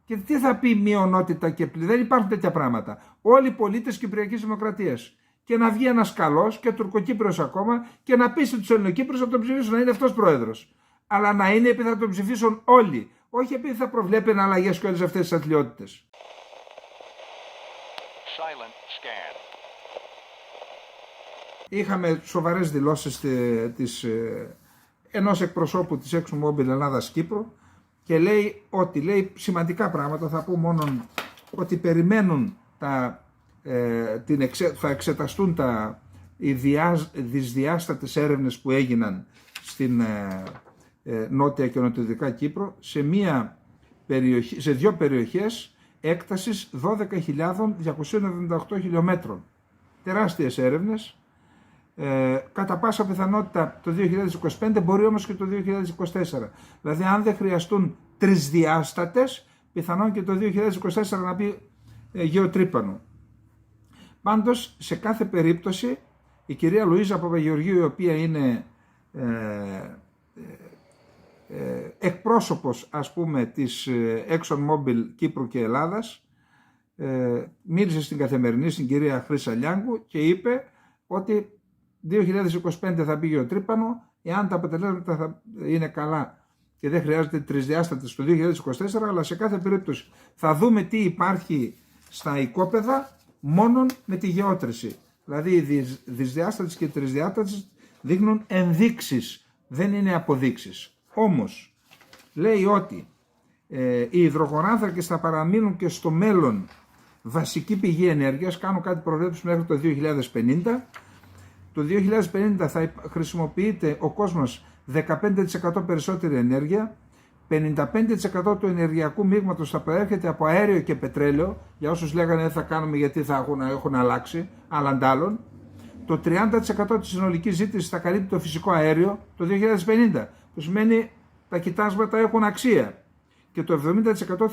Και τι θα πει μειονότητα και δεν υπάρχουν τέτοια πράγματα. Όλοι οι πολίτες Κυπριακής Δημοκρατίας. Και να βγει ένας καλός και Τουρκοκύπριος ακόμα και να πείσει τους Ελληνοκύπριους να τον ψηφίσουν, να είναι αυτός πρόεδρος. Αλλά να είναι επειδή θα τον ψηφίσουν όλοι. Όχι επειδή θα προβλέπουν αλλαγές και όλες αυτές τις αθλιότητες. Είχαμε σοβαρές δηλώσεις ενός εκπροσώπου της ExxonMobil Ελλάδας-Κύπρου και λέει σημαντικά πράγματα, θα πω μόνο ότι περιμένουν θα εξεταστούν οι δυσδιάστατες έρευνες που έγιναν στην νότια και νοτιοδυτικά Κύπρο σε δύο περιοχές έκτασης 12.278 χιλιόμετρων. Τεράστιες έρευνες. Κατά πάσα πιθανότητα το 2025, μπορεί όμως και το 2024. Δηλαδή αν δεν χρειαστούν τρισδιάστατες, πιθανόν και το 2024 να πει γεωτρύπανο. Πάντως σε κάθε περίπτωση η κυρία Λουίζα Παπαγεωργίου, η οποία είναι εκπρόσωπος ας πούμε της ExxonMobil Κύπρου και Ελλάδας, μίλησε στην Καθημερινή, στην κυρία Χρύσα Λιάγκου και είπε ότι 2025 θα μπει γεωτρύπανο, εάν τα αποτελέσματα θα είναι καλά και δεν χρειάζεται τρισδιάστατες το 2024, αλλά σε κάθε περίπτωση θα δούμε τι υπάρχει στα οικόπεδα μόνον με τη γεώτρηση. Δηλαδή οι δυσδιάστατες και οι τρισδιάστατες δείχνουν ενδείξεις, δεν είναι αποδείξεις. Όμως λέει ότι οι υδρογονάνθρακες θα παραμείνουν και στο μέλλον βασική πηγή ενέργειας, κάνω κάτι προβλέψεις μέχρι το 2050. Το 2050 θα χρησιμοποιείται ο κόσμος 15% περισσότερη ενέργεια, 55% του ενεργειακού μείγματος θα προέρχεται από αέριο και πετρέλαιο, για όσους λέγανε δεν θα κάνουμε γιατί θα έχουν αλλάξει, αλλά αντάλλον. Το 30% της συνολικής ζήτησης θα καλύπτει το φυσικό αέριο το 2050, που σημαίνει τα κοιτάσματα έχουν αξία. Και το 70%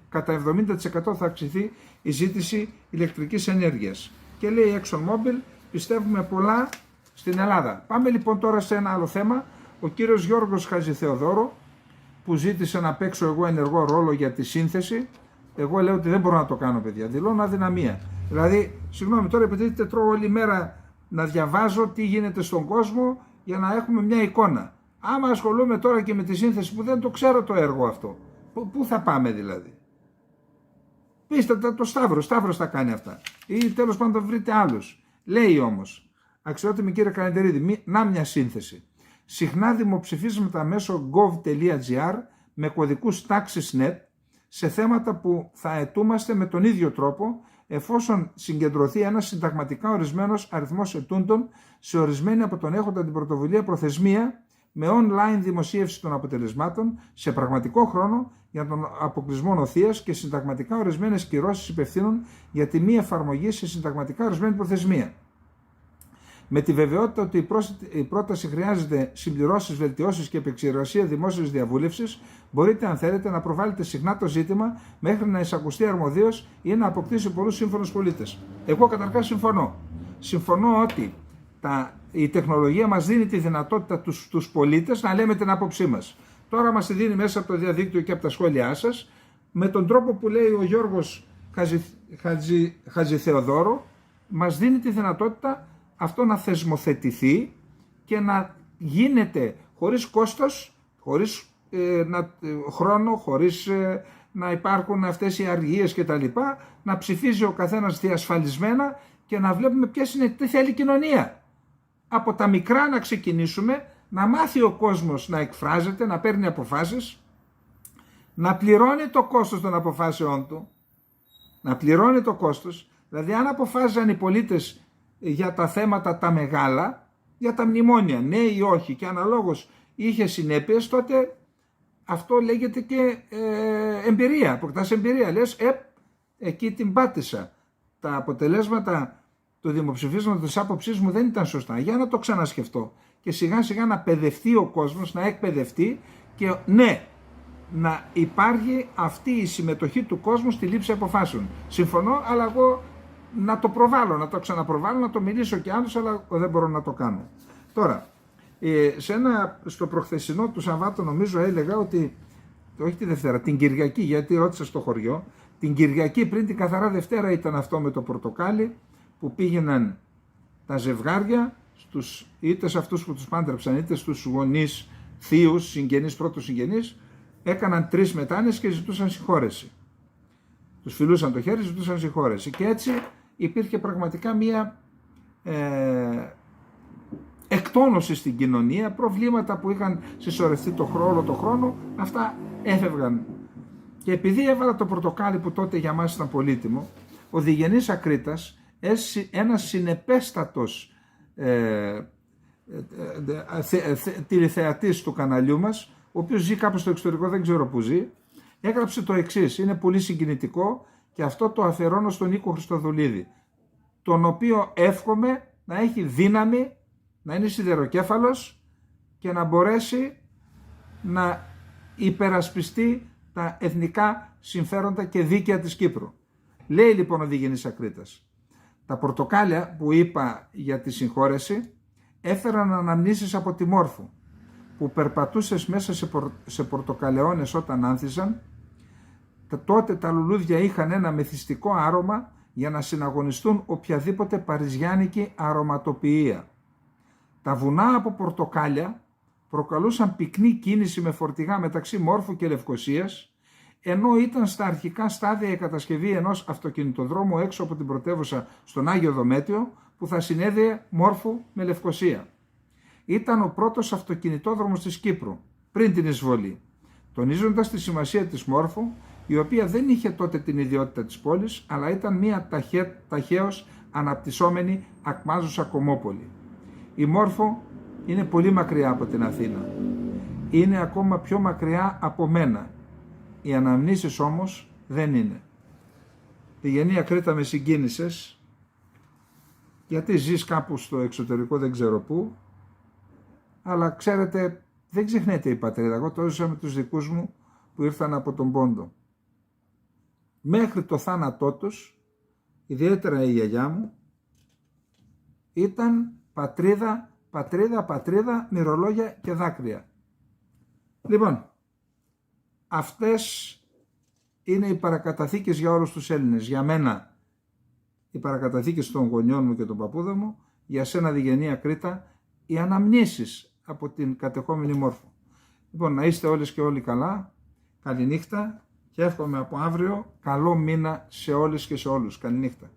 κατά 70% θα αυξηθεί η ζήτηση ηλεκτρικής ενέργειας. Και λέει η ExxonMobil, πιστεύουμε πολλά στην Ελλάδα. Πάμε λοιπόν τώρα σε ένα άλλο θέμα. Ο κύριος Γιώργος Χατζηθεοδόρου, που ζήτησε να παίξω εγώ ενεργό ρόλο για τη σύνθεση, εγώ λέω ότι δεν μπορώ να το κάνω, παιδιά. Δηλώνω αδυναμία. Δηλαδή, συγγνώμη, τώρα επειδή τρώω όλη μέρα να διαβάζω τι γίνεται στον κόσμο για να έχουμε μια εικόνα. Άμα ασχολούμαι τώρα και με τη σύνθεση που δεν το ξέρω το έργο αυτό, πού θα πάμε δηλαδή? Πείστε το Σταύρος θα κάνει αυτά. Ή τέλος πάντων βρείτε άλλους. Λέει όμως, αξιότιμη κύριε Κανεντερίδη, να μια σύνθεση. Συχνά δημοψηφίσματα μέσω gov.gr με κωδικούς τάξης net σε θέματα που θα αιτούμαστε με τον ίδιο τρόπο εφόσον συγκεντρωθεί ένας συνταγματικά ορισμένος αριθμός ετούντων σε ορισμένη από τον έχοντα την πρωτοβουλία προθεσμία με online δημοσίευση των αποτελεσμάτων σε πραγματικό χρόνο για τον αποκλεισμό νοθείας και συνταγματικά ορισμένες κυρώσεις υπευθύνων για τη μη εφαρμογή σε συνταγματικά ορισμένη προθεσμία. Με τη βεβαιότητα ότι η πρόταση χρειάζεται συμπληρώσεις, βελτιώσεις και επεξεργασία δημόσιας διαβούλευσης, μπορείτε, αν θέλετε, να προβάλλετε συχνά το ζήτημα μέχρι να εισακουστεί αρμοδίως ή να αποκτήσει πολλούς σύμφωνους πολίτες. Εγώ καταρχάς συμφωνώ. Συμφωνώ ότι η τεχνολογία μας δίνει τη δυνατότητα στους πολίτες να λέμε την άποψή μας. Τώρα μας τη δίνει μέσα από το διαδίκτυο και από τα σχόλιά σας, με τον τρόπο που λέει ο Γιώργος Χατζηθεοδόρου, μας δίνει τη δυνατότητα αυτό να θεσμοθετηθεί και να γίνεται χωρίς κόστος, χωρίς χρόνο, χωρίς να υπάρχουν αυτές οι αργίες κτλ. Να ψηφίζει ο καθένας διασφαλισμένα και να βλέπουμε τι θέλει η κοινωνία. Από τα μικρά να ξεκινήσουμε, να μάθει ο κόσμος να εκφράζεται, να παίρνει αποφάσεις, να πληρώνει το κόστος των αποφάσεών του, να πληρώνει το κόστος. Δηλαδή αν αποφάσιζαν οι πολίτες για τα θέματα τα μεγάλα, για τα μνημόνια, ναι ή όχι, και αναλόγως είχε συνέπειες, τότε αυτό λέγεται και εμπειρία, αποκτάς εμπειρία. Λες, εκεί την πάτησα. Τα αποτελέσματα του δημοψηφίσματος της άποψής μου δεν ήταν σωστά. Για να το ξανασκεφτώ. Και σιγά σιγά να παιδευτεί ο κόσμος, να εκπαιδευτεί και ναι, να υπάρχει αυτή η συμμετοχή του κόσμου στη λήψη αποφάσεων. Συμφωνώ, αλλά εγώ να το προβάλλω, να το ξαναπροβάλλω, να το μιλήσω και άλλους, αλλά δεν μπορώ να το κάνω. Τώρα, στο προχθεσινό του Σαββάτου νομίζω έλεγα ότι, όχι τη Δευτέρα, την Κυριακή, γιατί ρώτησα στο χωριό, την Κυριακή πριν την καθαρά Δευτέρα ήταν αυτό με το πορτοκάλι, που πήγαιναν τα ζευγάρια, είτε σε αυτούς που τους πάντρεψαν, είτε στους γονείς, θείους, συγγενείς, πρώτους συγγενείς, έκαναν 3 μετάνοιες και ζητούσαν συγχώρεση. Τους φιλούσαν το χέρι, ζητούσαν συγχώρεση. Και έτσι υπήρχε πραγματικά μία εκτόνωση στην κοινωνία, προβλήματα που είχαν συσσωρευτεί όλο το χρόνο, αυτά έφευγαν. Και επειδή έβαλα το πορτοκάλι που τότε για μας ήταν πολύτιμο, ο Διγενής Ακρίτας, ένας συνεπέστατος τηλεθεατής του καναλιού μας, ο οποίος ζει κάπου στο εξωτερικό, δεν ξέρω που ζει, έγραψε το εξής, είναι πολύ συγκινητικό και αυτό το αφιερώνω στον Νίκο Χριστοδουλίδη, τον οποίο εύχομαι να έχει δύναμη, να είναι σιδεροκέφαλος και να μπορέσει να υπερασπιστεί τα εθνικά συμφέροντα και δίκαια της Κύπρου. Λέει λοιπόν ο Διγενής Ακρίτας, τα πορτοκάλια που είπα για τη συγχώρεση έφεραν αναμνήσεις από τη Μόρφου, που περπατούσες μέσα σε πορτοκαλαιώνες όταν άνθησαν. Τότε τα λουλούδια είχαν ένα μεθυστικό άρωμα για να συναγωνιστούν οποιαδήποτε παριζιάνικη αρωματοποιία. Τα βουνά από πορτοκάλια προκαλούσαν πυκνή κίνηση με φορτηγά μεταξύ Μόρφου και Λευκωσίας, ενώ ήταν στα αρχικά στάδια η κατασκευή ενός αυτοκινητοδρόμου έξω από την πρωτεύουσα στον Άγιο Δομέτιο, που θα συνέδεε Μόρφου με Λευκωσία. Ήταν ο πρώτος αυτοκινητόδρομος της Κύπρου, πριν την εισβολή, τονίζοντας τη σημασία της Μόρφου, η οποία δεν είχε τότε την ιδιότητα της πόλης, αλλά ήταν μια ταχαίως αναπτυσσόμενη ακμάζουσα κομμόπολη. Η Μόρφου είναι πολύ μακριά από την Αθήνα. Είναι ακόμα πιο μακριά από μένα. Οι αναμνήσεις όμως δεν είναι. Τη Γενή Ακρίτα με συγκίνησες, γιατί ζεις κάπου στο εξωτερικό, δεν ξέρω πού, αλλά ξέρετε, δεν ξεχνάτε η πατρίδα. Εγώ το έζησα με τους δικούς μου που ήρθαν από τον Πόντο. Μέχρι το θάνατό τους, ιδιαίτερα η γιαγιά μου, ήταν πατρίδα, πατρίδα, πατρίδα, μυρολόγια και δάκρυα. Λοιπόν, αυτές είναι οι παρακαταθήκες για όλους τους Έλληνες. Για μένα οι παρακαταθήκες των γονιών μου και των παππούδων μου, για σένα Διγενή Ακρίτα, οι αναμνήσεις από την κατεχόμενη Μόρφου. Λοιπόν, να είστε όλες και όλοι καλά, καληνύχτα και εύχομαι από αύριο καλό μήνα σε όλες και σε όλους. Καληνύχτα.